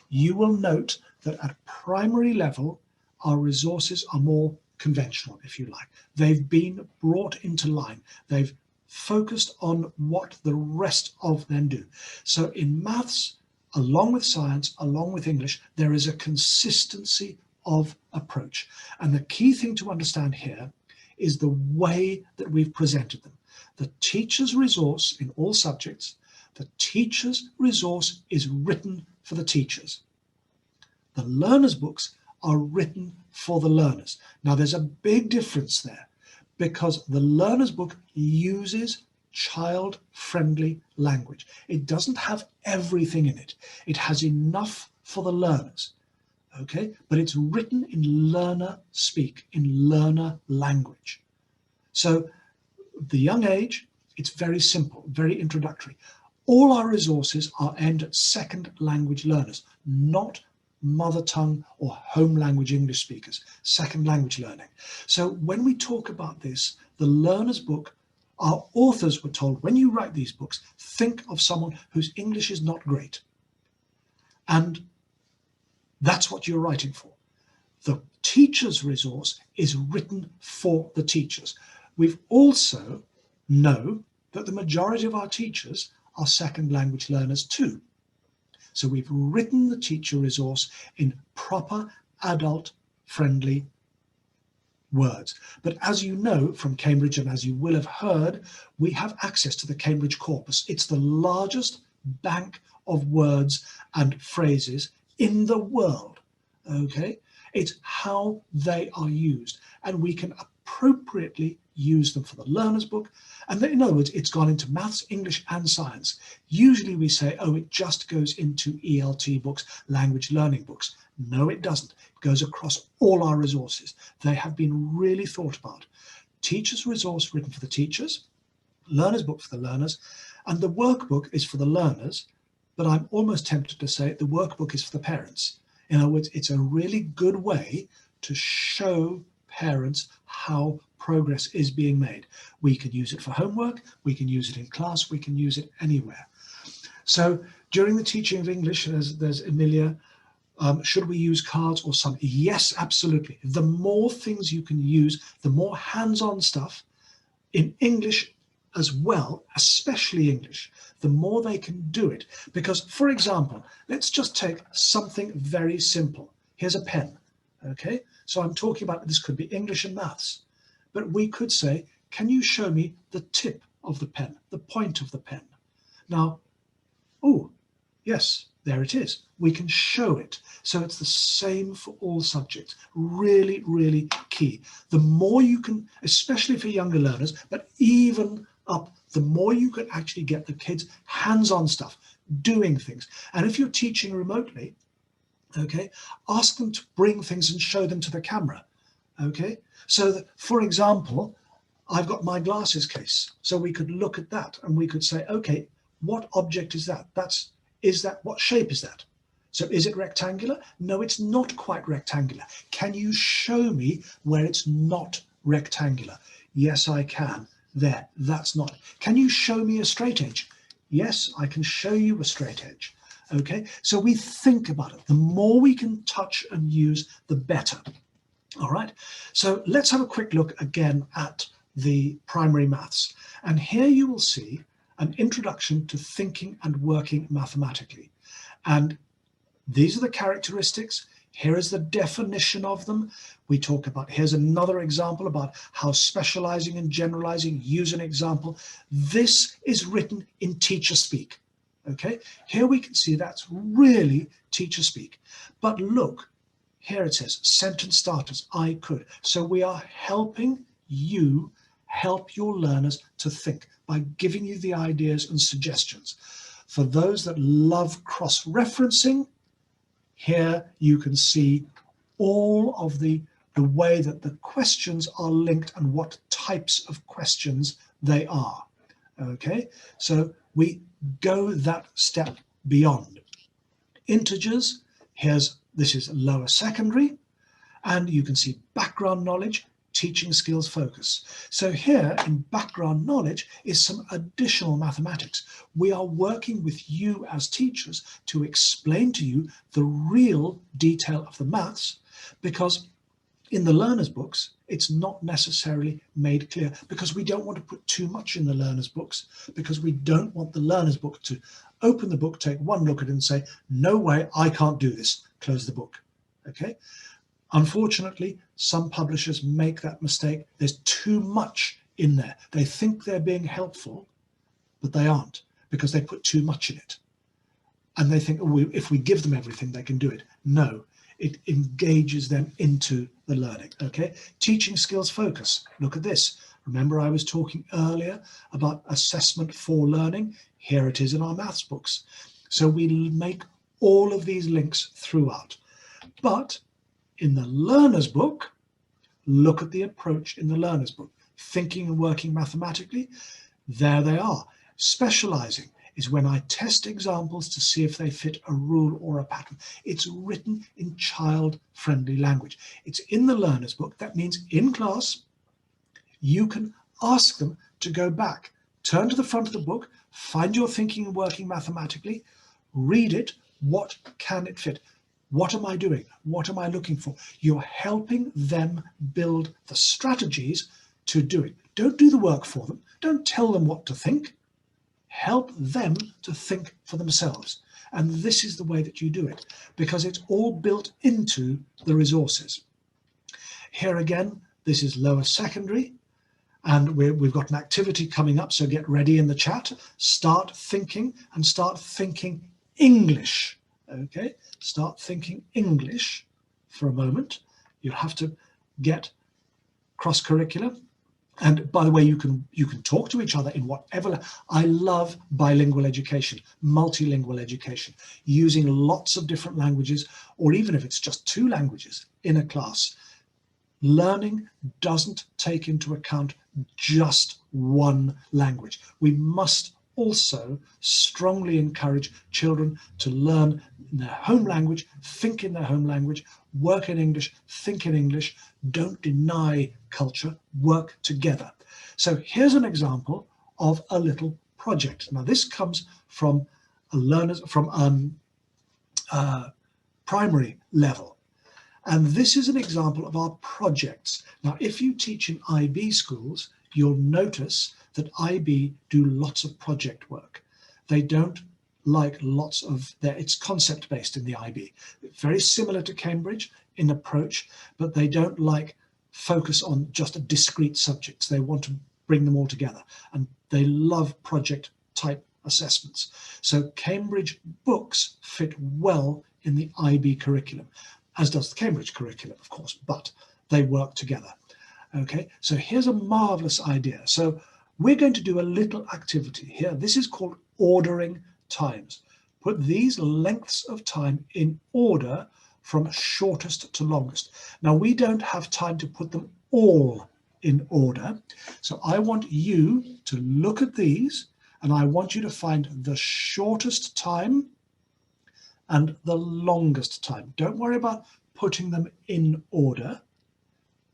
Speaker 1: you will note that at primary level, our resources are more conventional, if you like. They've been brought into line. They've focused on what the rest of them do. So in maths, along with science, along with English, there is a consistency of approach. And the key thing to understand here is the way that we've presented them. The teacher's resource in all subjects, the teacher's resource is written for the teachers. The learner's books are written for the learners. Now, there's a big difference there because the learner's book uses child-friendly language. It doesn't have everything in it. It has enough for the learners, okay? But it's written in learner speak, in learner language. So the young age, it's very simple, very introductory. All our resources are aimed at second language learners, not mother tongue or home language English speakers, second language learning. So when we talk about this, the learner's book, our authors were told, when you write these books, think of someone whose English is not great. And that's what you're writing for. The teacher's resource is written for the teachers. We've also know that the majority of our teachers are second language learners too. So we've written the teacher resource in proper adult friendly words. But as you know from Cambridge, and as you will have heard, we have access to the Cambridge corpus. It's the largest bank of words and phrases in the world, okay? It's how they are used, and we can appropriately use them for the learner's book. And then, in other words, it's gone into maths, English and science. Usually we say, oh, it just goes into ELT books, language learning books. No, it doesn't. It goes across all our resources. They have been really thought about. Teacher's resource written for the teachers, learner's book for the learners, and the workbook is for the learners, but I'm almost tempted to say the workbook is for the parents. In other words, it's a really good way to show parents how progress is being made. We can use it for homework, we can use it in class, we can use it anywhere. So during the teaching of English, there's Emilia, should we use cards or something? Yes, absolutely. The more things you can use, the more hands-on stuff in English as well, especially English, the more they can do it. Because, for example, let's just take something very simple. Here's a pen, okay? So I'm talking about, this could be English and maths, but we could say, can you show me the tip of the pen, the point of the pen? Now, oh, yes, there it is. We can show it. So it's the same for all subjects. Really, really key. The more you can, especially for younger learners, but even up, the more you can actually get the kids hands-on stuff, doing things. And if you're teaching remotely, okay, ask them to bring things and show them to the camera, okay? So that, for example, I've got my glasses case. So we could look at that and we could say, okay, what object is that? What shape is that? So is it rectangular? No, it's not quite rectangular. Can you show me where it's not rectangular? Yes, I can. There, that's not. Can you show me a straight edge? Yes, I can show you a straight edge. Okay, so we think about it. The more we can touch and use, the better. All right, so let's have a quick look again at the primary maths. And here you will see an introduction to thinking and working mathematically. And these are the characteristics. Here is the definition of them. We talk about, here's another example about how specializing and generalizing, use an example. This is written in teacher speak. Okay, here we can see that's really teacher speak. But look, here it says sentence starters, I could. So we are helping you help your learners to think by giving you the ideas and suggestions. For those that love cross-referencing, here you can see all of the way that the questions are linked and what types of questions they are. Okay, so we go that step beyond. Integers, this is lower secondary, and you can see background knowledge, teaching skills focus. So here in background knowledge is some additional mathematics. We are working with you as teachers to explain to you the real detail of the maths, because in the learners' books, it's not necessarily made clear, because we don't want to put too much in the learners' books, because we don't want the learners' book to open the book, take one look at it and say, no way, I can't do this, close the book, okay? Unfortunately, some publishers make that mistake. There's too much in there. They think they're being helpful, but they aren't, because they put too much in it. And they think, oh, if we give them everything, they can do it. No, It engages them into the learning, okay? Teaching skills focus. Look at this. Remember I was talking earlier about assessment for learning? Here it is in our maths books. So we make all of these links throughout. But in the learner's book, look at the approach in the learner's book. Thinking and working mathematically, there they are. Specializing is when I test examples to see if they fit a rule or a pattern. It's written in child-friendly language. It's in the learner's book. That means in class, you can ask them to go back, turn to the front of the book, find your thinking and working mathematically, read it. What can it fit? What am I doing? What am I looking for? You're helping them build the strategies to do it. Don't do the work for them. Don't tell them what to think. Help them to think for themselves. And this is the way that you do it, because it's all built into the resources. Here again, this is lower secondary, and we've got an activity coming up, so get ready in the chat. Start thinking and start thinking English. Okay, start thinking English for a moment. You'll have to get cross-curricular. And by the way, you can talk to each other in whatever. I love bilingual education, multilingual education, using lots of different languages, or even if it's just 2 languages in a class. Learning doesn't take into account just one language. We must also strongly encourage children to learn in their home language, think in their home language, work in English, think in English. Don't deny culture, work together. So here's an example of a little project. Now this comes from primary level. And this is an example of our projects. Now, if you teach in IB schools, you'll notice that IB do lots of project work. They don't like lots of it's concept based in the IB. It's very similar to Cambridge in approach, but they don't like focus on just discrete subjects. They want to bring them all together, and they love project type assessments. So Cambridge books fit well in the IB curriculum, as does the Cambridge curriculum, of course, but they work together. Okay, so here's a marvelous idea. So we're going to do a little activity here. This is called ordering times. Put these lengths of time in order from shortest to longest. Now, we don't have time to put them all in order. So I want you to look at these, and I want you to find the shortest time and the longest time. Don't worry about putting them in order.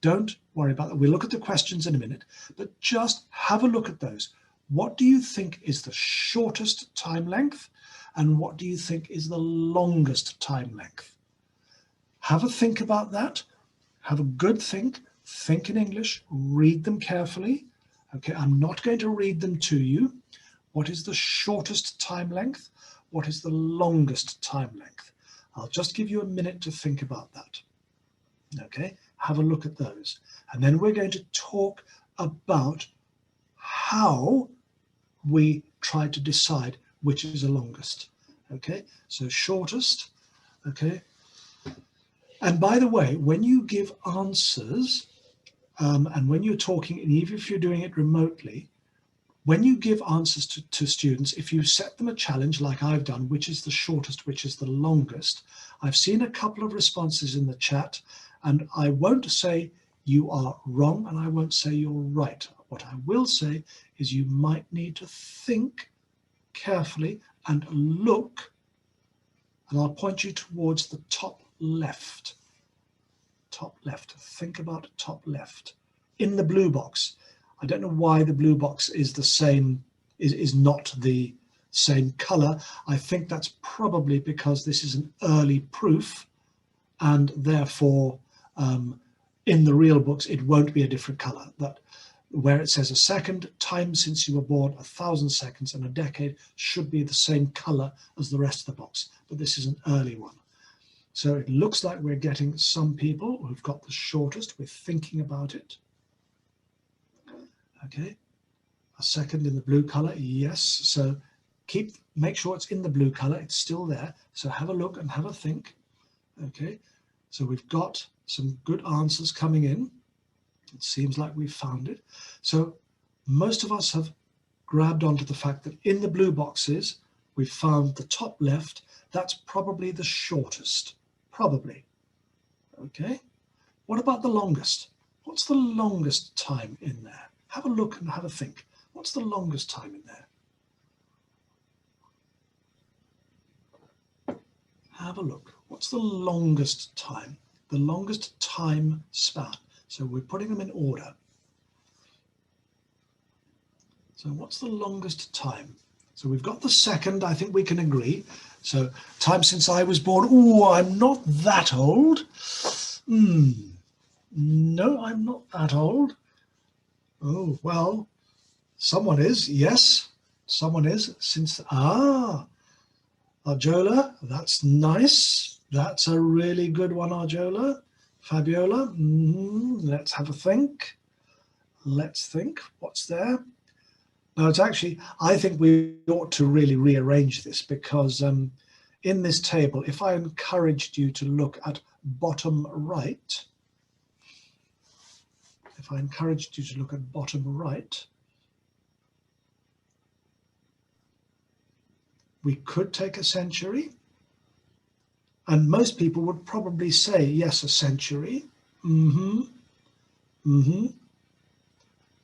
Speaker 1: Don't worry about that. We'll look at the questions in a minute, but just have a look at those. What do you think is the shortest time length? And what do you think is the longest time length? Have a think about that. Have a good think. Think in English. Read them carefully. Okay, I'm not going to read them to you. What is the shortest time length? What is the longest time length? I'll just give you a minute to think about that. Okay, have a look at those. And then we're going to talk about how we try to decide which is the longest. Okay, so shortest. Okay. And by the way, when you give answers, and when you're talking, and even if you're doing it remotely, when you give answers to students, if you set them a challenge like I've done, which is the shortest, which is the longest, I've seen a couple of responses in the chat, and I won't say you are wrong and I won't say you're right. What I will say is you might need to think carefully and look, and I'll point you towards the top left. Top left. Think about top left. In the blue box. I don't know why the blue box is the same, is not the same color. I think that's probably because this is an early proof, and therefore in the real books it won't be a different color. That where it says a second, time since you were born, 1,000 seconds, and a decade should be the same color as the rest of the box, but this is an early one. So it looks like we're getting some people who've got the shortest. We're thinking about it. Okay, a second in the blue color, yes. So make sure it's in the blue color, it's still there. So have a look and have a think. Okay, So we've got some good answers coming in. It seems like we've found it. So most of us have grabbed onto the fact that in the blue boxes, we've found the top left. That's probably the shortest, probably. Okay. What about the longest? What's the longest time in there? Have a look and have a think. What's the longest time in there? Have a look. What's the longest time? The longest time span. So we're putting them in order. So what's the longest time? So we've got the second, I think we can agree. So time since I was born. Oh, I'm not that old. No, I'm not that old. Oh, well, someone is. Yes, someone is. Since, Arjola, that's nice. That's a really good one, Arjola. Fabiola, let's have a think. Let's think. What's there? No, it's actually, I think we ought to really rearrange this because in this table, if I encouraged you to look at bottom right, we could take a century. And most people would probably say, yes, a century.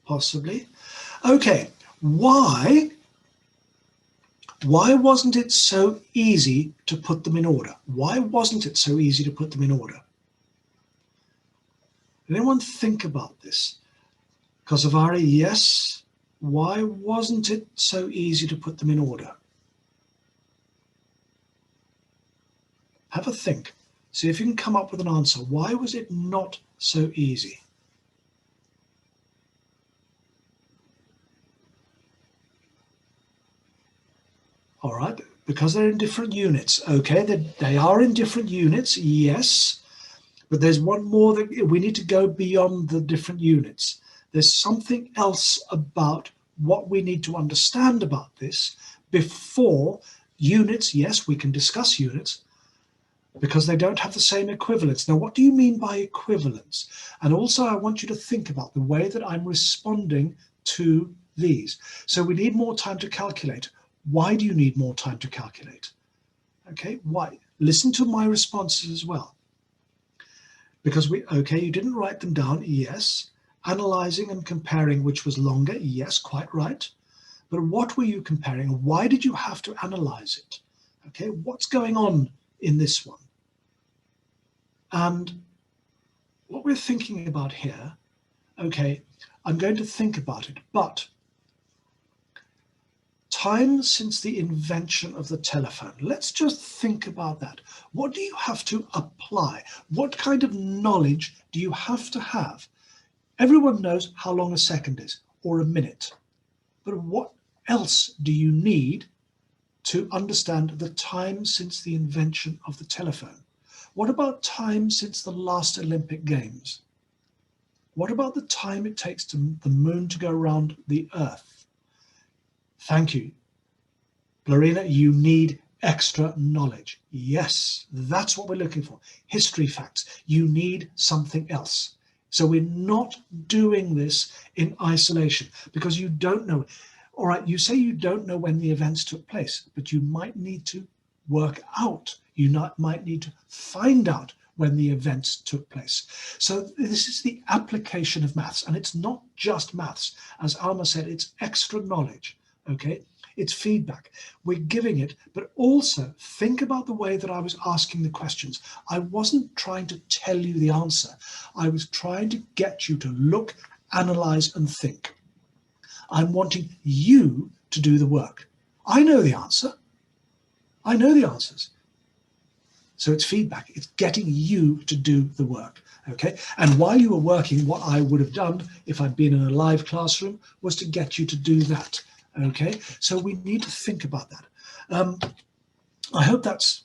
Speaker 1: Possibly. Okay, why wasn't it so easy to put them in order? Why wasn't it so easy to put them in order? Did anyone think about this? Kosovari, yes. Why wasn't it so easy to put them in order? Have a think. See if you can come up with an answer. Why was it not so easy? All right, because they're in different units. Okay, they are in different units, yes. But there's one more that we need to go beyond the different units. There's something else about what we need to understand about this before units. Yes, we can discuss units, because they don't have the same equivalence. Now, what do you mean by equivalence? And also, I want you to think about the way that I'm responding to these. So we need more time to calculate. Why do you need more time to calculate? Okay, why? Listen to my responses as well. Because you didn't write them down, yes. Analyzing and comparing, which was longer, yes, quite right. But what were you comparing? Why did you have to analyze it? Okay, what's going on in this one? And what we're thinking about here, okay, I'm going to think about it, but time since the invention of the telephone, let's just think about that. What do you have to apply? What kind of knowledge do you have to have? Everyone knows how long a second is, or a minute, but what else do you need to understand the time since the invention of the telephone? What about time since the last Olympic Games? What about the time it takes to the moon to go around the Earth? Thank you. Lorena, you need extra knowledge. Yes, that's what we're looking for. History facts. You need something else. So we're not doing this in isolation because you don't know. All right, you say you don't know when the events took place, but you might need to work out. You might need to find out when the events took place. So this is the application of maths, and it's not just maths. As Alma said, it's extra knowledge, okay? It's feedback. We're giving it, but also think about the way that I was asking the questions. I wasn't trying to tell you the answer. I was trying to get you to look, analyze, and think. I'm wanting you to do the work. I know the answer. I know the answers. So it's feedback. It's getting you to do the work, okay? And while you were working, what I would have done if I'd been in a live classroom was to get you to do that, okay? So we need to think about that. I hope that's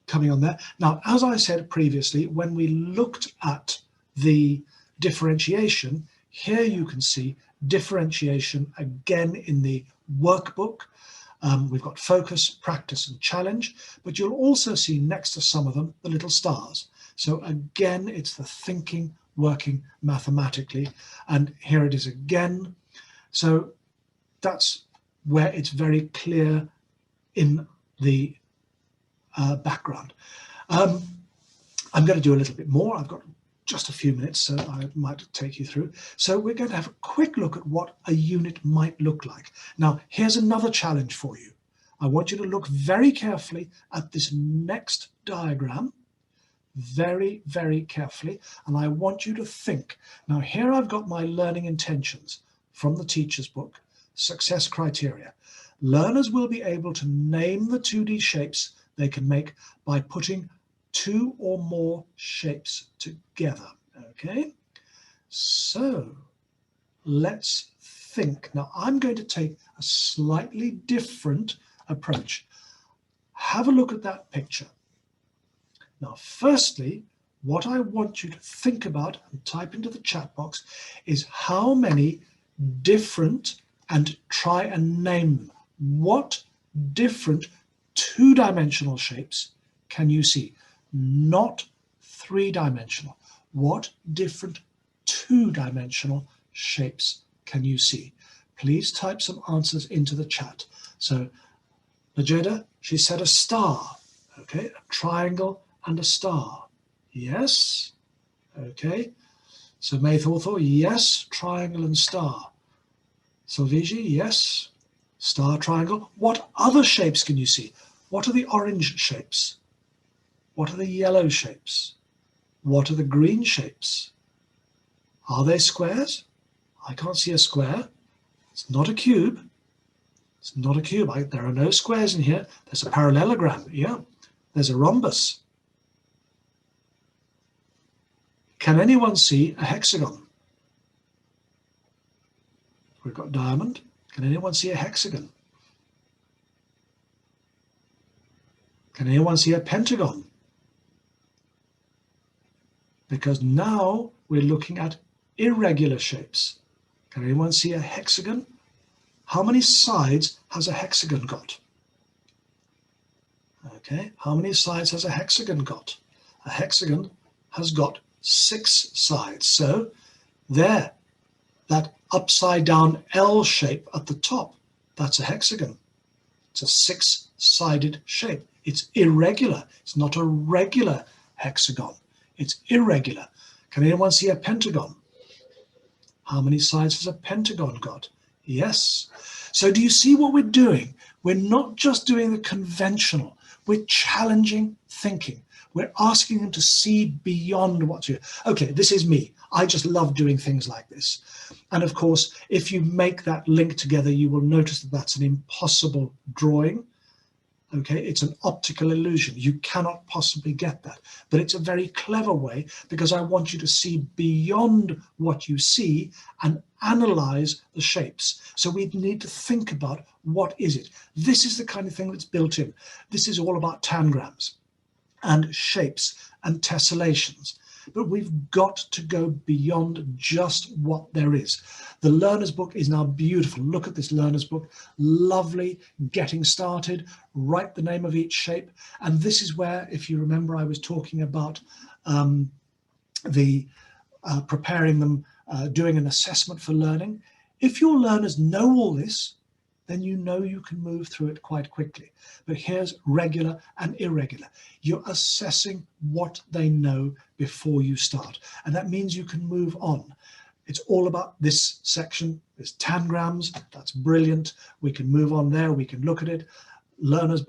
Speaker 1: coming on there. Now, as I said previously, when we looked at the differentiation, here you can see differentiation again in the workbook. We've got focus, practice, and challenge, but you'll also see next to some of them the little stars. So again, it's the thinking working mathematically. And here it is again. So that's where it's very clear in the background. I'm going to do a little bit more. I've got just a few minutes, so I might take you through. So we're going to have a quick look at what a unit might look like. Now, here's another challenge for you. I want you to look very carefully at this next diagram, very, very carefully, and I want you to think. Now, here I've got my learning intentions from the teacher's book, success criteria. Learners will be able to name the 2D shapes they can make by putting 2 or more shapes together. Okay, so let's think. Now I'm going to take a slightly different approach. Have a look at that picture. Now, firstly, what I want you to think about and type into the chat box is how many different, and try and name them. What different 2-dimensional shapes can you see? Not 3-dimensional. What different 2-dimensional shapes can you see? Please type some answers into the chat. So Najeda, she said a star. Okay, a triangle and a star. Yes. Okay. So May Thorthor, yes, triangle and star. Salvigi, yes, star, triangle. What other shapes can you see? What are the orange shapes? What are the yellow shapes? What are the green shapes? Are they squares? I can't see a square. It's not a cube. It's not a cube. There are no squares in here. There's a parallelogram. Yeah. There's a rhombus. Can anyone see a hexagon? We've got diamond. Can anyone see a hexagon? Can anyone see a pentagon? Because now we're looking at irregular shapes. Can anyone see a hexagon? How many sides has a hexagon got? Okay, how many sides has a hexagon got? A hexagon has got 6 sides. So there, that upside down L shape at the top, that's a hexagon. It's a 6-sided shape. It's irregular. It's not a regular hexagon. It's irregular. Can anyone see a pentagon? How many sides has a pentagon got? Yes. So do you see what we're doing? We're not just doing the conventional. We're challenging thinking. We're asking them to see beyond what you... Okay, this is me. I just love doing things like this. And of course, if you make that link together, you will notice that that's an impossible drawing. Okay, it's an optical illusion. You cannot possibly get that. But it's a very clever way, because I want you to see beyond what you see and analyze the shapes. So we need to think about, what is it? This is the kind of thing that's built in. This is all about tangrams and shapes and tessellations. But we've got to go beyond just what there is. The learner's book is now beautiful. Look at this learner's book. Lovely, getting started. Write the name of each shape. And this is where, if you remember, I was talking about preparing them, doing an assessment for learning. If your learners know all this, then you know you can move through it quite quickly. But here's regular and irregular. You're assessing what they know before you start. And that means you can move on. It's all about this section. There's tangrams. That's brilliant. We can move on there. We can look at it. Learners,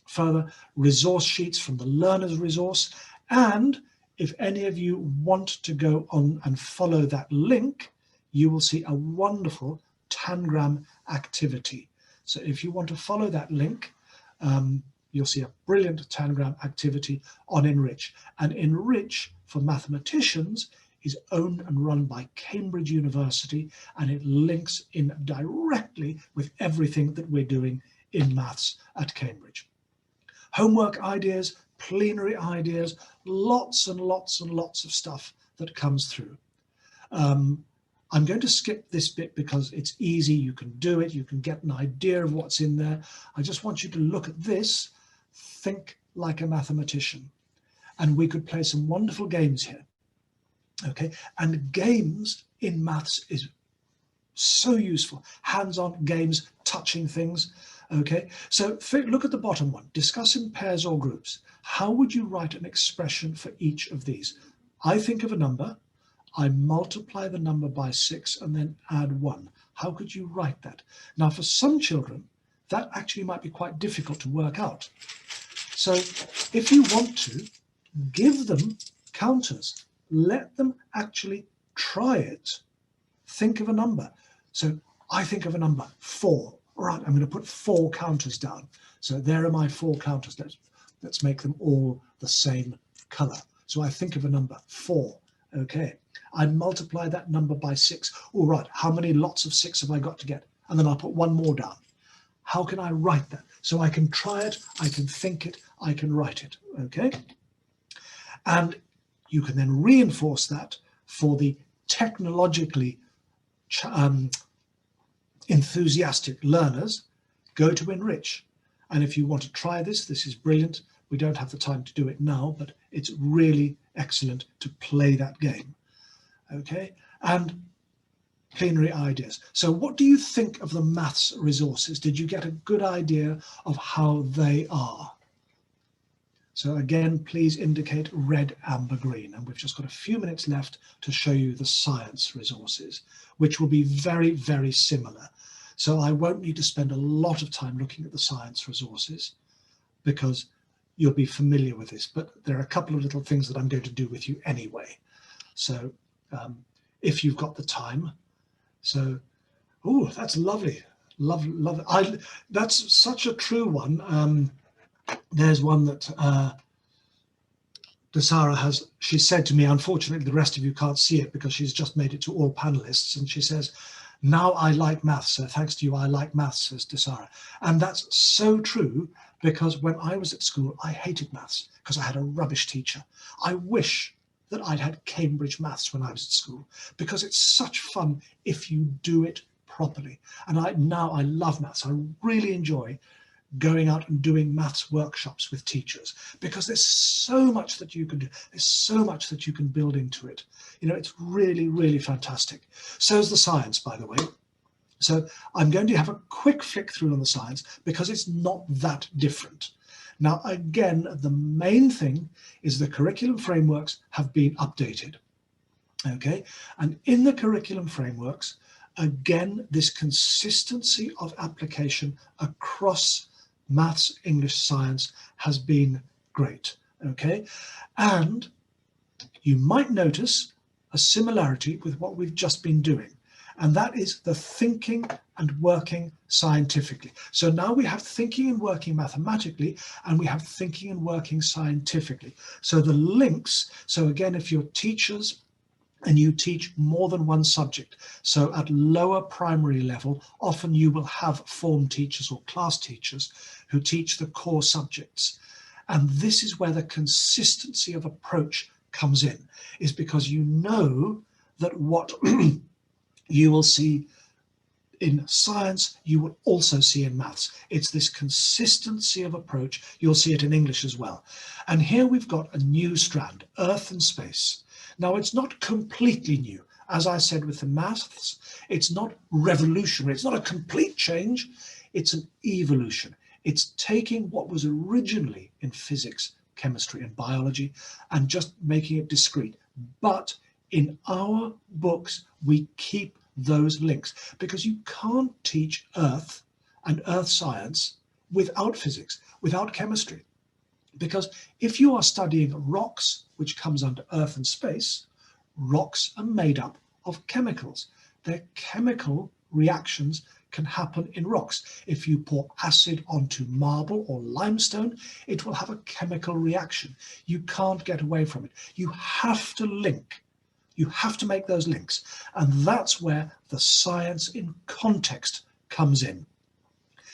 Speaker 1: further resource sheets from the learner's resource. And if any of you want to go on and follow that link, you will see a wonderful tangram activity. So if you want to follow that link, you'll see a brilliant tangram activity on Enrich. And Enrich for mathematicians is owned and run by Cambridge University, and it links in directly with everything that we're doing in maths at Cambridge. Homework ideas, plenary ideas, lots and lots and lots of stuff that comes through. I'm going to skip this bit because it's easy. You can do it. You can get an idea of what's in there. I just want you to look at this, think like a mathematician. and we could play some wonderful games here. Okay, and games in maths is so useful. Hands-on games, touching things. Okay, so look at the bottom one. Discuss in pairs or groups. How would you write an expression for each of these? I think of a number, I multiply the number by 6 and then add 1. How could you write that? Now, for some children, that actually might be quite difficult to work out. So if you want to, give them counters. Let them actually try it. Think of a number. So I think of a number 4. Right, I'm going to put 4 counters down. So there are my 4 counters. Let's make them all the same color. So I think of a number 4. Okay, I multiply that number by 6. All right, how many lots of 6 have I got to get? And then I'll put 1 more down. How can I write that? So I can try it, I can think it, I can write it. Okay, and you can then reinforce that for the technologically enthusiastic learners. Go to enrich, and if you want to try this, this is brilliant. We don't have the time to do it now, but it's really excellent to play that game. Okay, and plenary ideas. So what do you think of the maths resources? Did you get a good idea of how they are? So again, please indicate red, amber, green. And we've just got a few minutes left to show you the science resources, which will be very, very similar. So I won't need to spend a lot of time looking at the science resources because you'll be familiar with this, but there are a couple of little things that I'm going to do with you anyway. So if you've got the time. So, oh, that's lovely. Love. That's such a true one. There's one that Dasara has, she said to me, unfortunately the rest of you can't see it because she's just made it to all panelists, and she says, now I like maths, so thanks to you I like maths, says Dasara. And that's so true, because when I was at school I hated maths because I had a rubbish teacher. I wish that I'd had Cambridge maths when I was at school, because it's such fun if you do it properly. And now I love maths. I really enjoy going out and doing maths workshops with teachers, because there's so much that you can do. There's so much that you can build into it. You know, it's really, really fantastic. So is the science, by the way. So I'm going to have a quick flick through on the science because it's not that different. Now, again, the main thing is the curriculum frameworks have been updated. Okay, and in the curriculum frameworks, again, this consistency of application across maths, English, science has been great. Okay, and you might notice a similarity with what we've just been doing, and that is the thinking and working scientifically. So now we have thinking and working mathematically, and we have thinking and working scientifically. So the links, so again, if you're teachers and you teach more than one subject, so at lower primary level, often you will have form teachers or class teachers who teach the core subjects. And this is where the consistency of approach comes in, is because you know that what you will see in science, you will also see in maths. It's this consistency of approach. You'll see it in English as well. And here we've got a new strand, Earth and space. Now, it's not completely new. As I said with the maths, it's not revolutionary. It's not a complete change. It's an evolution. It's taking what was originally in physics, chemistry, and biology and just making it discrete. But in our books, we keep those links, because you can't teach Earth and Earth science without physics, without chemistry. Because if you are studying rocks, which comes under Earth and space, rocks are made up of chemicals. Their chemical reactions can happen in rocks. If you pour acid onto marble or limestone, it will have a chemical reaction. You can't get away from it. You have to link. You have to make those links. And that's where the science in context comes in,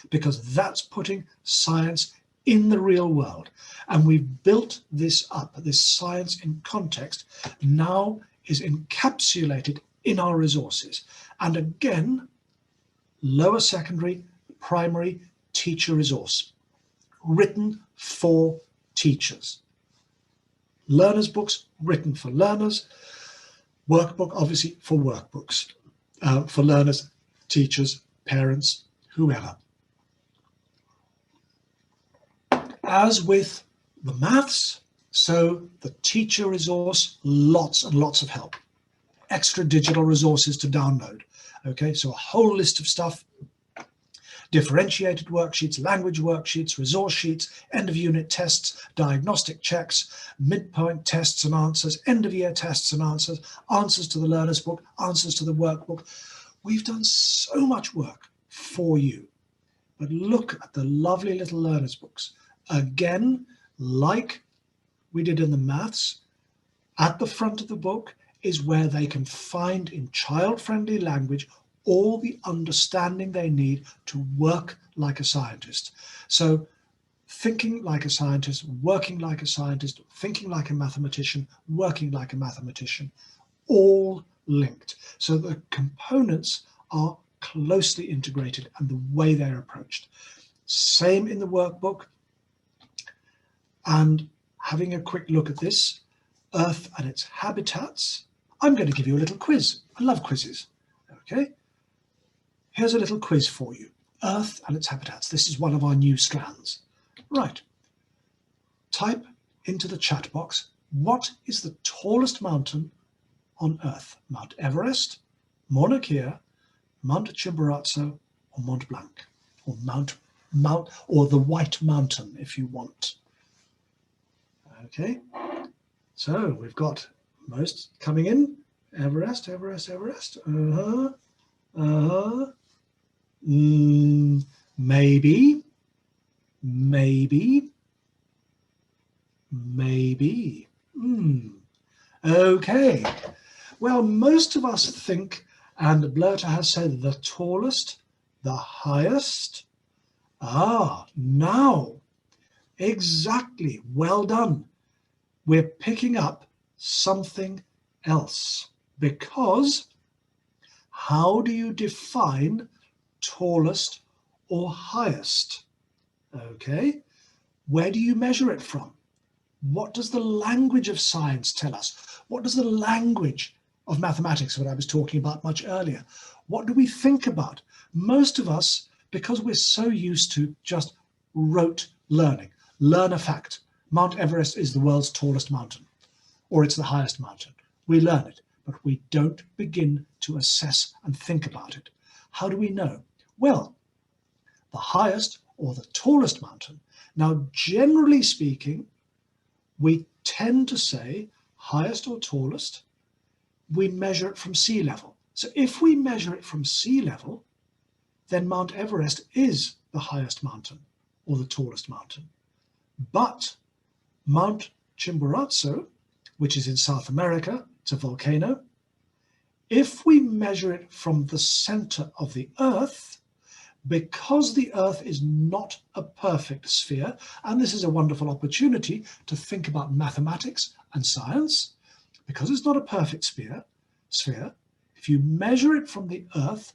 Speaker 1: because that's putting science in the real world. And we've built this up. This science in context now is encapsulated in our resources. And again, lower secondary, primary teacher resource, written for teachers. Learners' books written for learners, workbook obviously for workbooks, for learners, teachers, parents, whoever. As with the maths, so the teacher resource, lots and lots of help. Extra digital resources to download. Okay, so a whole list of stuff. Differentiated worksheets, language worksheets, resource sheets, end of unit tests, diagnostic checks, midpoint tests and answers, end of year tests and answers, answers to the learner's book, answers to the workbook. We've done so much work for you. But look at the lovely little learner's books. Again, like we did in the maths, at the front of the book is where they can find in child-friendly language all the understanding they need to work like a scientist. So thinking like a scientist, working like a scientist, thinking like a mathematician, working like a mathematician, all linked. So the components are closely integrated and the way they're approached. Same in the workbook. And having a quick look at this, Earth and its habitats, I'm going to give you a little quiz. I love quizzes. Okay. Here's a little quiz for you. Earth and its habitats. This is one of our new strands. Right. Type into the chat box, what is the tallest mountain on Earth? Mount Everest, Mauna Kea, Mount Chimborazo, or Mont Blanc, or or the White Mountain, if you want. Okay. So we've got most coming in. Everest, Everest, Everest. Maybe. Okay. Well, most of us think, and Blurter has said, the tallest, the highest. Now, exactly. Well done. We're picking up something else, because how do you define tallest or highest? Okay, where do you measure it from? What does the language of science tell us? What does the language of mathematics, what I was talking about much earlier, what do we think about? Most of us, because we're so used to just rote learning, learn a fact. Mount Everest is the world's tallest mountain, or it's the highest mountain. We learn it, but we don't begin to assess and think about it. How do we know? Well, the highest or the tallest mountain. Now, generally speaking, we tend to say highest or tallest, we measure it from sea level. So if we measure it from sea level, then Mount Everest is the highest mountain or the tallest mountain. But Mount Chimborazo, which is in South America, it's a volcano. If we measure it from the center of the Earth, because the Earth is not a perfect sphere, and this is a wonderful opportunity to think about mathematics and science, because it's not a perfect sphere, if you measure it from the Earth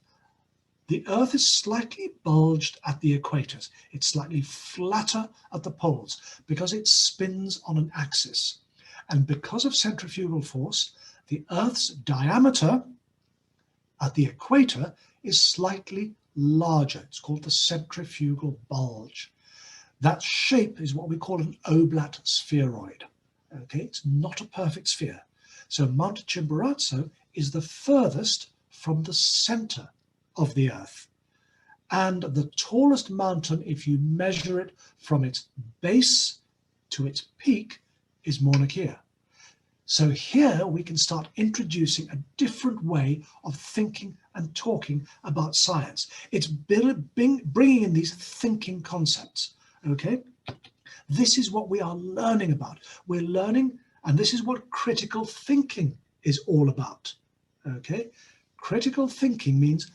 Speaker 1: is slightly bulged at the equators. It's slightly flatter at the poles because it spins on an axis. And because of centrifugal force, the Earth's diameter at the equator is slightly larger. It's called the centrifugal bulge. That shape is what we call an oblate spheroid. Okay, it's not a perfect sphere. So Mount Chimborazo is the furthest from the center of the Earth. And the tallest mountain, if you measure it from its base to its peak, is Mauna Kea. So here we can start introducing a different way of thinking and talking about science. It's bringing in these thinking concepts, okay? This is what we are learning about. We're learning, and this is what critical thinking is all about, okay? Critical thinking means,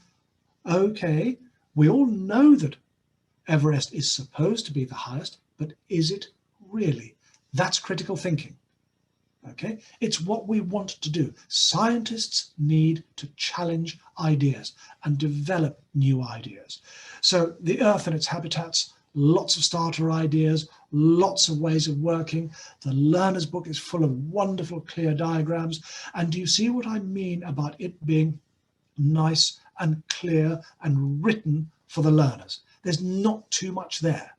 Speaker 1: okay, we all know that Everest is supposed to be the highest, but is it really? That's critical thinking. Okay, it's what we want to do. Scientists need to challenge ideas and develop new ideas. So the Earth and its habitats, lots of starter ideas, lots of ways of working. The learner's book is full of wonderful, clear diagrams. And do you see what I mean about it being nice and clear and written for the learners? There's not too much there.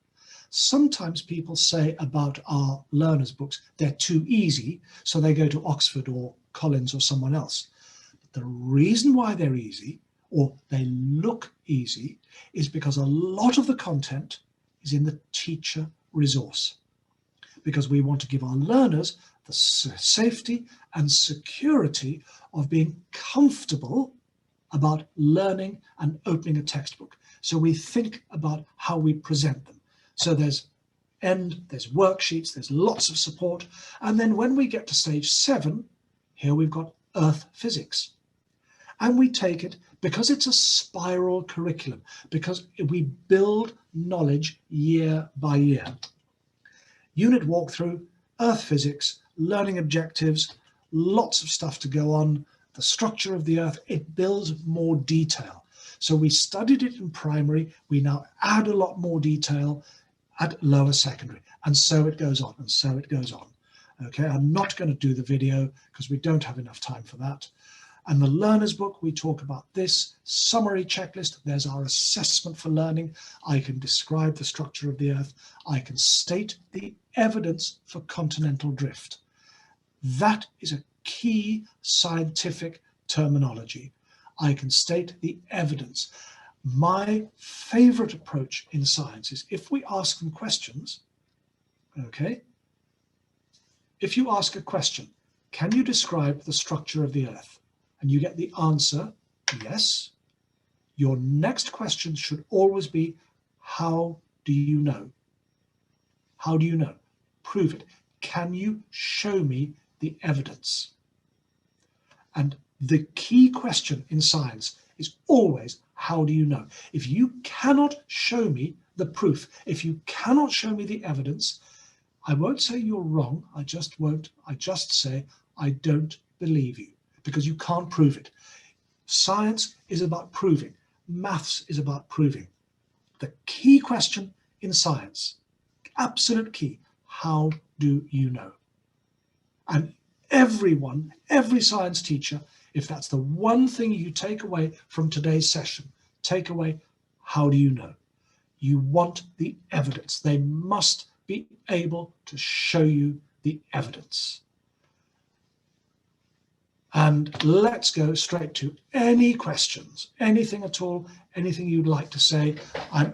Speaker 1: Sometimes people say about our learners' books, they're too easy, so they go to Oxford or Collins or someone else. But the reason why they're easy, or they look easy, is because a lot of the content is in the teacher resource. Because we want to give our learners the safety and security of being comfortable about learning and opening a textbook. So we think about how we present them. So there's worksheets, there's lots of support. And then when we get to stage 7, here we've got Earth Physics. And we take it because it's a spiral curriculum, because we build knowledge year by year. Unit walkthrough, Earth Physics, learning objectives, lots of stuff to go on, the structure of the Earth, it builds more detail. So we studied it in primary, we now add a lot more detail at lower secondary, and so it goes on, and so it goes on. Okay, I'm not going to do the video because we don't have enough time for that. And the learner's book, we talk about this summary checklist. There's our assessment for learning. I can describe the structure of the Earth. I can state the evidence for continental drift. That is a key scientific terminology. I can state the evidence. My favorite approach in science is if we ask them questions, okay? If you ask a question, can you describe the structure of the Earth? And you get the answer, yes. Your next question should always be, how do you know? How do you know? Prove it. Can you show me the evidence? And the key question in science is always, how do you know? If you cannot show me the proof, if you cannot show me the evidence, I won't say you're wrong. I just say, I don't believe you, because you can't prove it. Science is about proving. Maths is about proving. The key question in science, absolute key, how do you know? And everyone, every science teacher, if that's the one thing you take away from today's session, take away, how do you know? You want the evidence. They must be able to show you the evidence. And let's go straight to any questions, anything at all, anything you'd like to say. I'm